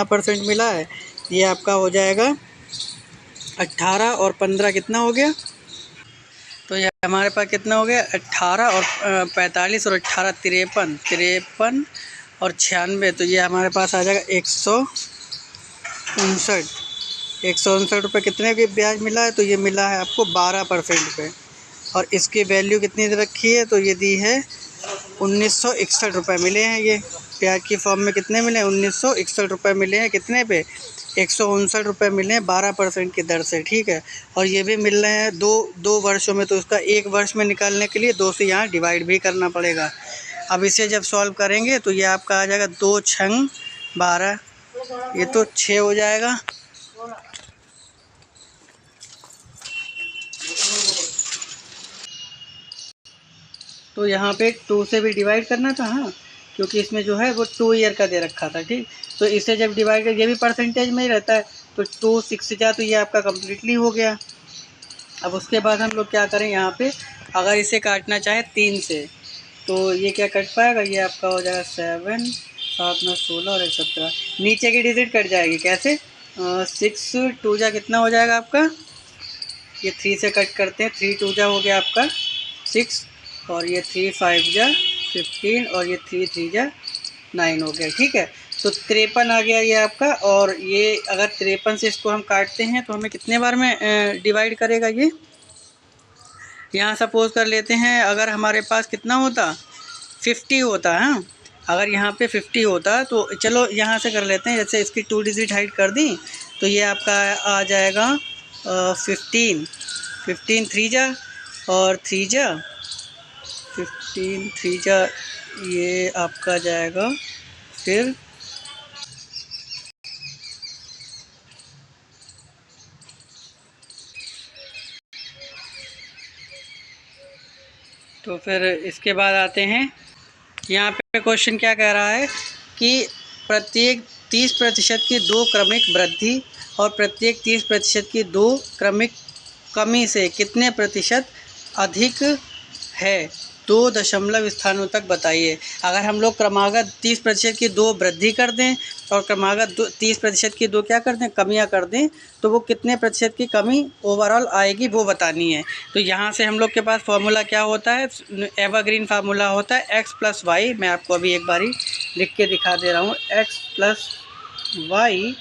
परसेंट मिला है, ये आपका हो जाएगा 18 और 15 कितना हो गया, तो ये हमारे पास कितना हो गया, 18 और 45 और 18 53, 53 और 96। तो ये हमारे पास आ जाएगा 159 रुपये। कितने की ब्याज मिला है, तो ये मिला है आपको 12% पे। और इसकी वैल्यू कितनी दे रखी है, तो ये दी है 1961 रुपये मिले हैं। ये ब्याज की फॉर्म में कितने मिले हैं, 1961 रुपये मिले हैं। कितने पे, 159 रुपये मिले हैं 12% की दर से, ठीक है। और ये भी मिल रहे हैं दो वर्षों में, तो उसका एक वर्ष में निकालने के लिए 2 से यहाँ डिवाइड भी करना पड़ेगा। अब इसे जब सॉल्व करेंगे तो ये आपका आ जाएगा 2 छंग 12, ये तो 6 हो जाएगा। तो यहाँ पे 2 से भी डिवाइड करना था, हाँ, क्योंकि इसमें जो है वो 2 ईयर का दे रखा था, ठीक। तो इसे जब डिवाइड कर, ये भी परसेंटेज में ही रहता है, तो 2 6 जा, तो ये आपका कम्प्लीटली हो गया। अब उसके बाद हम लोग क्या करें, यहाँ पे अगर इसे काटना चाहें 3 से, तो ये क्या कट पाएगा, ये आपका हो जाएगा 7 7 9 16 और 17, नीचे की डिजिट कट जाएगी। कैसे, 6 2 जा कितना हो जाएगा आपका, ये 3 से कट करते हैं, 3 2 जा हो गया आपका 6, और ये 3 5 जा 15, और ये 3 3 जा 9 हो गया, ठीक है। तो 53 आ गया ये आपका। और ये अगर 53 से इसको हम काटते हैं तो हमें कितने बार में डिवाइड करेगा ये, यहाँ सपोज कर लेते हैं अगर हमारे पास कितना होता, 50 होता है, हाँ। अगर यहाँ पे 50 होता तो चलो यहाँ से कर लेते हैं, जैसे इसकी 2 डिजिट हाइट कर दी, तो ये आपका आ जाएगा 15 15 3 जा और 3 जा 15 3 जा, ये आपका जाएगा फिर तो फिर इसके बाद आते हैं, यहाँ पे क्वेश्चन क्या कह रहा है कि प्रत्येक 30% की 2 क्रमिक वृद्धि और प्रत्येक 30% की 2 क्रमिक कमी से कितने प्रतिशत अधिक है, 2 दशमलव स्थानों तक बताइए। अगर हम लोग क्रमागत 30% की 2 वृद्धि कर दें और क्रमागत 30% की 2 क्या कर दें, कमियां कर दें, तो वो कितने प्रतिशत की कमी ओवरऑल आएगी वो बतानी है। तो यहाँ से हम लोग के पास फॉर्मूला क्या होता है, एवरग्रीन फार्मूला होता है x + y। मैं आपको अभी एक बारी लिख के दिखा दे रहा हूँ, x + y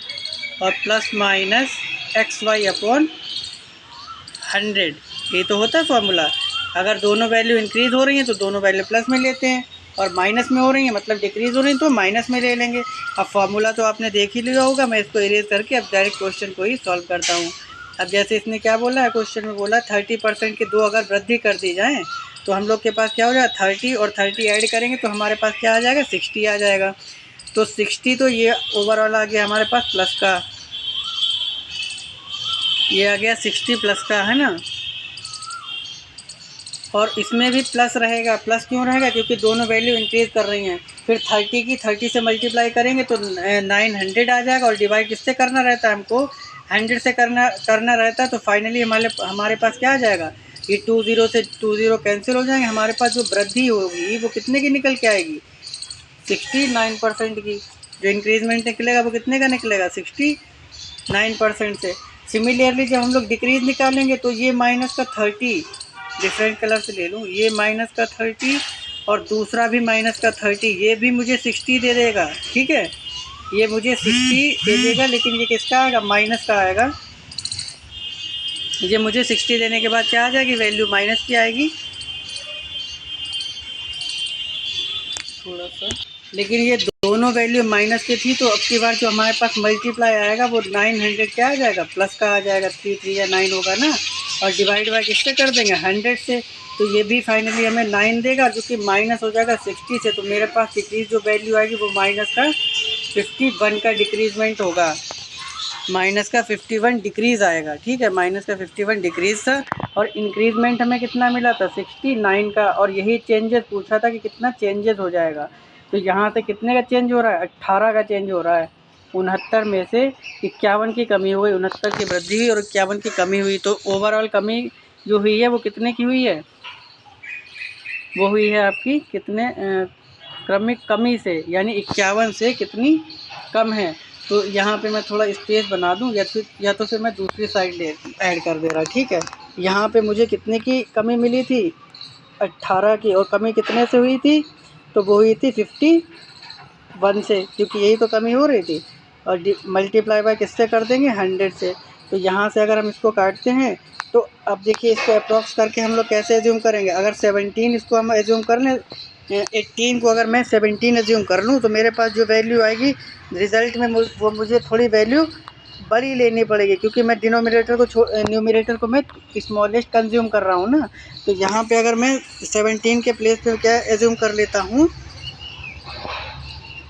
और ±xy/100, ये तो होता है फॉर्मूला। अगर दोनों वैल्यू इंक्रीज़ हो रही हैं तो दोनों वैल्यू प्लस में लेते हैं, और माइनस में हो रही हैं मतलब डिक्रीज़ हो रही हैं तो माइनस में ले लेंगे। अब फार्मूला तो आपने देख ही लिया होगा, मैं इसको इरेज करके अब डायरेक्ट क्वेश्चन को ही सॉल्व करता हूँ। अब जैसे इसने क्या बोला है, क्वेश्चन में बोला 30% की 2 अगर वृद्धि कर दी जाए तो हम लोग के पास क्या हो जाएगा, 30 और 30 ऐड करेंगे तो हमारे पास क्या आ जाएगा, 60 आ जाएगा। तो 60 तो ये ओवरऑल आ गया हमारे पास प्लस का, ये आ गया 60 प्लस का, है ना। और इसमें भी प्लस रहेगा, प्लस क्यों रहेगा, क्योंकि दोनों वैल्यू इंक्रीज़ कर रही हैं। फिर 30 की 30 से मल्टीप्लाई करेंगे तो 900 आ जाएगा, और डिवाइड किससे करना रहता है हमको, 100 से करना रहता है। तो फाइनली हमारे पास क्या आ जाएगा, ये 20 से 20 कैंसिल हो जाएंगे, हमारे पास जो वृद्धि होगी वो कितने की निकल के आएगी, 69% की। जो इंक्रीजमेंट निकलेगा वो कितने का निकलेगा, 69% से। सिमिलरली जब हम लोग डिक्रीज निकालेंगे तो ये माइनस का 30, डिफरेंट कलर से ले लूँ, ये माइनस का 30 और दूसरा भी माइनस का 30, ये भी मुझे 60 दे देगा, ठीक है। ये मुझे 60 दे देगा, लेकिन ये किसका आएगा, माइनस का आएगा। ये मुझे 60 देने के बाद क्या आ जाएगी, वैल्यू माइनस की आएगी थोड़ा सा, लेकिन ये दोनों वैल्यू माइनस की थी। तो अब की बार जो हमारे पास मल्टीप्लाई आएगा वो 900 क्या आ जाएगा, प्लस का आ जाएगा, 3 3 या 9 होगा ना, और डिवाइड बाय किससे कर देंगे, 100 से। तो ये भी फाइनली हमें 9 देगा, जो कि माइनस हो जाएगा 60 से। तो मेरे पास डिक्रीज जो वैल्यू आएगी वो माइनस का 51 का डिक्रीजमेंट होगा, माइनस का 51 डिक्रीज़ आएगा, ठीक है। माइनस का 51 डिक्रीज़ था, और इंक्रीजमेंट हमें कितना मिला था, 69 का। और यही चेंजेस पूछा था कि कितना चेंजेस हो जाएगा। तो यहाँ से कितने का चेंज हो रहा है, 18 का चेंज हो रहा है। 69 में से 51 की कमी हुई, 69 की वृद्धि हुई और 51 की कमी हुई। तो ओवरऑल कमी जो हुई है वो कितने की हुई है, वो हुई है आपकी कितने क्रमिक कमी से, यानी 51 से कितनी कम है। तो यहाँ पे मैं थोड़ा स्पेस बना दूँ, या तो फिर मैं दूसरी साइड ले ऐड कर दे रहा, ठीक है। यहाँ पे मुझे कितने की कमी मिली थी, 18 की, और कमी कितने से हुई थी, तो वो हुई थी 51 से, क्योंकि यही तो कमी हो रही थी। और मल्टीप्लाई बाय किससे कर देंगे, 100 से। तो यहाँ से अगर हम इसको काटते हैं तो अब देखिए इसको अप्रॉक्स करके हम लोग कैसे एज्यूम करेंगे। अगर 17 इसको हम एज्यूम कर लें, 18 को अगर मैं 17 एज्यूम कर लूँ, तो मेरे पास जो वैल्यू आएगी रिज़ल्ट में वो मुझे थोड़ी वैल्यू बड़ी लेनी पड़ेगी, क्योंकि मैं न्यूमरेटर को मैं स्मॉलेस्ट कंज्यूम कर रहा हूँ ना। तो यहाँ पे अगर मैं 17 के प्लेस पे क्या एज्यूम कर लेता हूँ,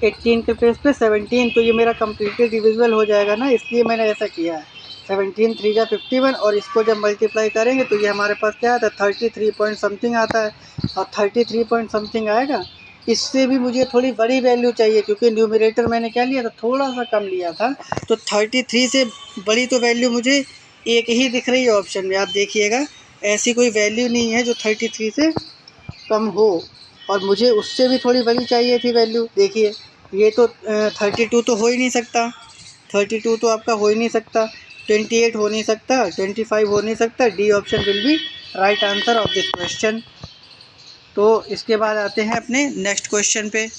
18 के प्लेस पे 17, तो ये मेरा कम्प्लीटली डिविजिबल हो जाएगा ना, इसलिए मैंने ऐसा किया है। 17 3 जा 51, और इसको जब मल्टीप्लाई करेंगे तो ये हमारे पास क्या आता है, 33 पॉइंट समथिंग आता है। और 33 पॉइंट समथिंग आएगा, इससे भी मुझे थोड़ी बड़ी वैल्यू चाहिए, क्योंकि न्यूमरेटर मैंने क्या लिया था, थोड़ा सा कम लिया था। तो 33 से बड़ी तो वैल्यू मुझे एक ही दिख रही है ऑप्शन में, आप देखिएगा, ऐसी कोई वैल्यू नहीं है जो 33 से कम हो। और मुझे उससे भी थोड़ी बड़ी चाहिए थी वैल्यू। देखिए ये तो 32 तो हो ही नहीं सकता, 32 तो आपका हो ही नहीं सकता, 28 हो नहीं सकता, 25 हो नहीं सकता। D option will be right answer of this question. तो इसके बाद आते हैं अपने नेक्स्ट क्वेश्चन पे।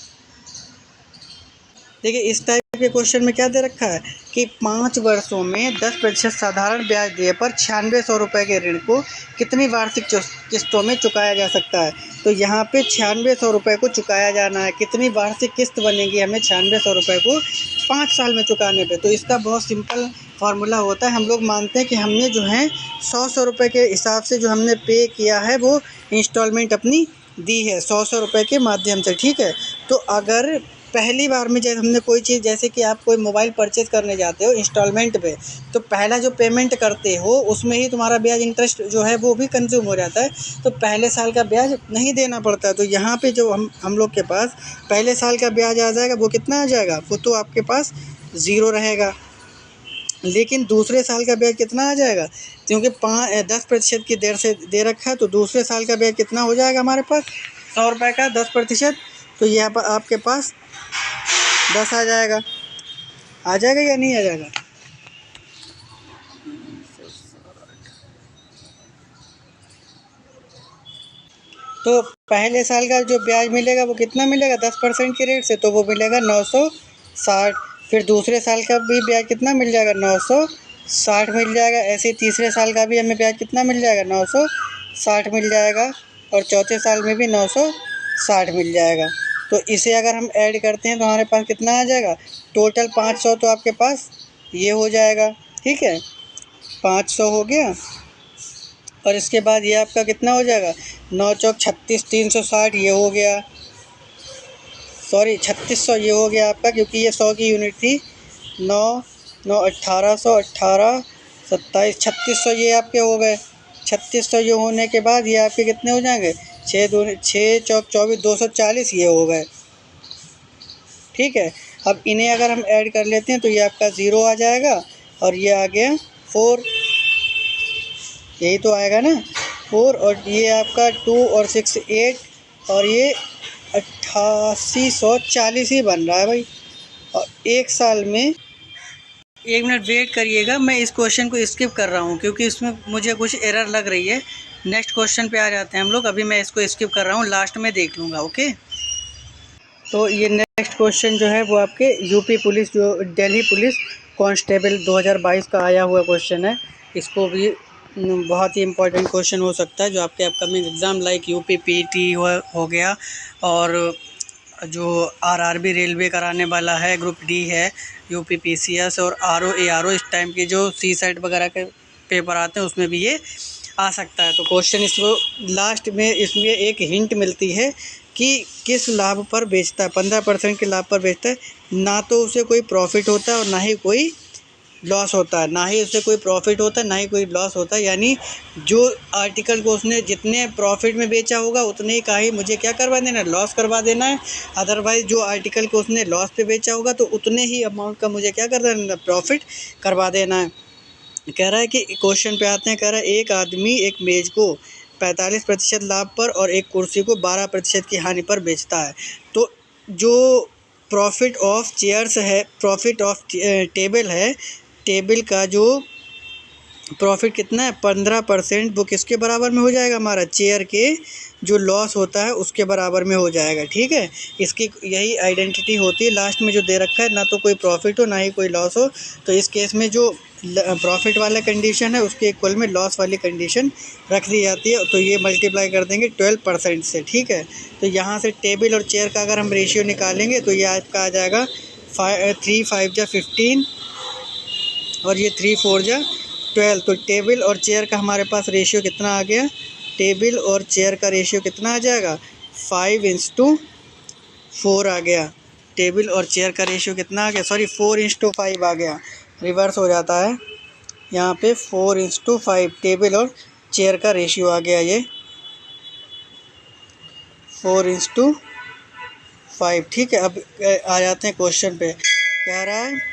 देखिए इस टाइप के क्वेश्चन में क्या दे रखा है कि 5 वर्षों में 10% साधारण ब्याज दर पर 9600 रुपये के ऋण को कितनी वार्षिक किस्तों में चुकाया जा सकता है। तो यहाँ पे 9600 रुपये को चुकाया जाना है, कितनी वार्षिक किस्त बनेगी हमें 9600 रुपये को 5 साल में चुकाने पे। तो इसका बहुत सिंपल फार्मूला होता है। हम लोग मानते हैं कि हमने जो है 100 रुपये के हिसाब से जो हमने पे किया है वो इंस्टॉलमेंट अपनी दी है 100 रुपये के माध्यम से, ठीक है। तो अगर पहली बार में जैसे हमने कोई चीज़, जैसे कि आप कोई मोबाइल परचेज़ करने जाते हो इंस्टॉलमेंट पे, तो पहला जो पेमेंट करते हो उसमें ही तुम्हारा ब्याज इंटरेस्ट जो है वो भी कंज्यूम हो जाता है, तो पहले साल का ब्याज नहीं देना पड़ता है। तो यहाँ पे जो हम लोग के पास पहले साल का ब्याज आ जाएगा, वो कितना आ जाएगा, वो तो आपके पास 0 रहेगा। लेकिन दूसरे साल का ब्याज कितना आ जाएगा, क्योंकि 10% की दर से दे रखा है, तो दूसरे साल का ब्याज कितना हो जाएगा हमारे पास 100 रुपये का 10%, तो यहाँ पर आपके पास 10 आ जाएगा या नहीं आ जाएगा। तो पहले साल का जो ब्याज मिलेगा वो कितना मिलेगा 10% के रेट से, तो वो मिलेगा 960। फिर दूसरे साल का भी ब्याज कितना मिल जाएगा 960 मिल जाएगा। ऐसे ही तीसरे साल का भी हमें ब्याज कितना मिल जाएगा 960 मिल जाएगा, और चौथे साल में भी 960 मिल जाएगा। तो इसे अगर हम ऐड करते हैं तो हमारे पास कितना आ जाएगा, टोटल 500 तो आपके पास ये हो जाएगा, ठीक है, 500 हो गया। और इसके बाद ये आपका कितना हो जाएगा 9 चौक 36, 360 ये हो गया, सॉरी 3600 ये हो गया आपका, क्योंकि ये 100 की यूनिट थी। 9 9 1800, 18 27 3600 ये आपके हो गए। 3600 ये होने के बाद ये आपके कितने हो जाएंगे, 6 चौक 24, 240 ये हो गए, ठीक है। अब इन्हें अगर हम ऐड कर लेते हैं तो ये आपका 0 आ जाएगा, और ये आ गया 4, यही तो आएगा ना 4, और ये आपका 2 और 6 8, और ये 8840 ही बन रहा है भाई। और एक साल में, 1 मिनट वेट करिएगा, मैं इस क्वेश्चन को स्किप कर रहा हूँ क्योंकि इसमें मुझे कुछ एरर लग रही है। नेक्स्ट क्वेश्चन पे आ जाते हैं हम लोग, अभी मैं इसको स्किप कर रहा हूँ, लास्ट में देख लूँगा, ओके। तो ये नेक्स्ट क्वेश्चन जो है वो आपके यूपी पुलिस, जो दिल्ली पुलिस कांस्टेबल 2022 का आया हुआ क्वेश्चन है। इसको भी बहुत ही इम्पोर्टेंट क्वेश्चन हो सकता है जो आपके upcoming exam like UP PT हो गया, और जो आरआरबी रेलवे कराने वाला है, ग्रुप डी है, यूपी पीसीएस और आरओ एआरओ, इस टाइम की जो सी सेट वगैरह के पेपर आते हैं उसमें भी ये आ सकता है। तो क्वेश्चन इसको लास्ट में इसमें एक हिंट मिलती है कि किस लाभ पर बेचता है, 15% के लाभ पर बेचता है। ना तो उसे कोई प्रॉफिट होता है और ना ही कोई लॉस होता है, ना ही उससे कोई प्रॉफिट होता है ना ही कोई लॉस होता है। यानी जो आर्टिकल को उसने जितने प्रॉफिट में बेचा होगा उतने का ही मुझे क्या करवा देना है, लॉस करवा देना है। अदरवाइज़ जो आर्टिकल को उसने लॉस पे बेचा होगा तो उतने ही अमाउंट का मुझे क्या कर देना है, प्रॉफिट करवा देना है। कह रहा है कि क्वेश्चन पे आते हैं, कह रहा है एक आदमी एक मेज़ को 45% लाभ पर और एक कुर्सी को 12% की हानि पर बेचता है। तो जो प्रॉफिट ऑफ चेयर्स है, प्रॉफिट ऑफ टेबल है, टेबल का जो प्रॉफिट कितना है 15%, वो किसके बराबर में हो जाएगा, हमारा चेयर के जो लॉस होता है उसके बराबर में हो जाएगा, ठीक है। इसकी यही आइडेंटिटी होती है, लास्ट में जो दे रखा है ना तो कोई प्रॉफिट हो ना ही कोई लॉस हो, तो इस केस में जो प्रॉफिट वाला कंडीशन है उसके इक्वल में लॉस वाली कंडीशन रख दी जाती है। तो ये मल्टीप्लाई कर देंगे 12% से, ठीक है। तो यहाँ से टेबल और चेयर का अगर हम रेशियो निकालेंगे तो ये आपका आ जाएगा 3 5 जा 15 और ये 3 4 जा 12। तो टेबल और चेयर का हमारे पास रेशियो कितना आ गया, टेबल और चेयर का रेशियो कितना आ जाएगा 5:4 आ गया। टेबल और चेयर का रेशियो कितना आ गया, सॉरी 4:5 आ गया, रिवर्स हो जाता है यहाँ पे, 4:5 टेबल और चेयर का रेशियो आ गया, ये 4:5, ठीक है। अब आ जाते हैं क्वेश्चन पे। कह रहा है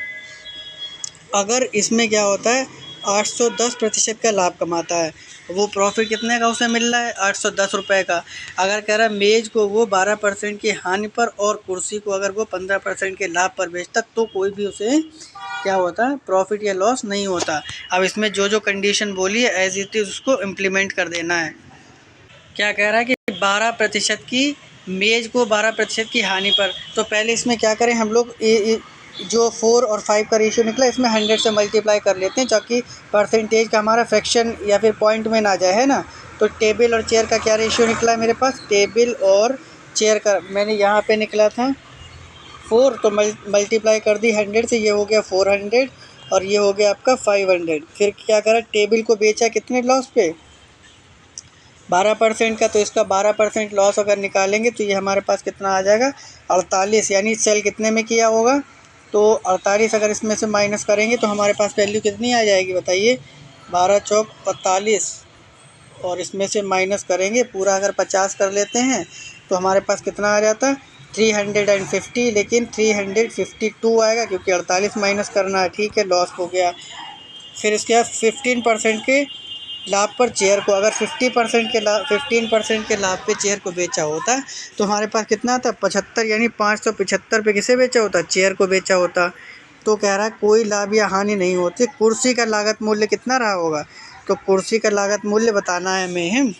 अगर इसमें क्या होता है 810% का लाभ कमाता है, वो प्रॉफिट कितने का उसे मिल रहा है 810 रुपये का। अगर कह रहा है मेज़ को वो 12% की हानि पर और कुर्सी को अगर वो 15% के लाभ पर बेचता तो कोई भी उसे क्या होता है, प्रॉफिट या लॉस नहीं होता। अब इसमें जो जो कंडीशन बोली है एज इट इज़ उसको इम्प्लीमेंट कर देना है। क्या कह रहा है कि 12% की मेज़ को 12% की हानि पर, तो पहले इसमें क्या करें हम लोग, जो 4 और 5 का रेशियो निकला इसमें 100 से मल्टीप्लाई कर लेते हैं ताकि परसेंटेज का हमारा फ्रैक्शन या फिर पॉइंट में ना जाए, है ना। तो टेबल और चेयर का क्या रेशियो निकला है मेरे पास, टेबल और चेयर का मैंने यहाँ पे निकला था 4, तो मल्टीप्लाई कर दी 100 से, ये हो गया 400, और ये हो गया आपका 500। फिर क्या करा, टेबल को बेचा कितने लॉस पे, 12% का। तो इसका 12% लॉस अगर निकालेंगे तो ये हमारे पास कितना आ जाएगा, 48। यानी सेल कितने में किया होगा, तो 48 अगर इसमें से माइनस करेंगे तो हमारे पास वैल्यू कितनी आ जाएगी बताइए, 12 चौक 45, और इसमें से माइनस करेंगे पूरा, अगर 50 कर लेते हैं तो हमारे पास कितना आ जाता, 350। लेकिन 352 आएगा क्योंकि 48 माइनस करना है, ठीक है, लॉस हो गया। फिर इसके बाद 15% के लाभ पर शेयर को, अगर 15% के लाभ पे शेयर को बेचा होता तो हमारे पास कितना आता, 75। यानी 575 पे किसे बेचा होता, शेयर को बेचा होता। तो कह रहा है कोई लाभ या हानि नहीं होती। कुर्सी का लागत मूल्य कितना रहा होगा, तो कुर्सी का लागत मूल्य बताना है हमें।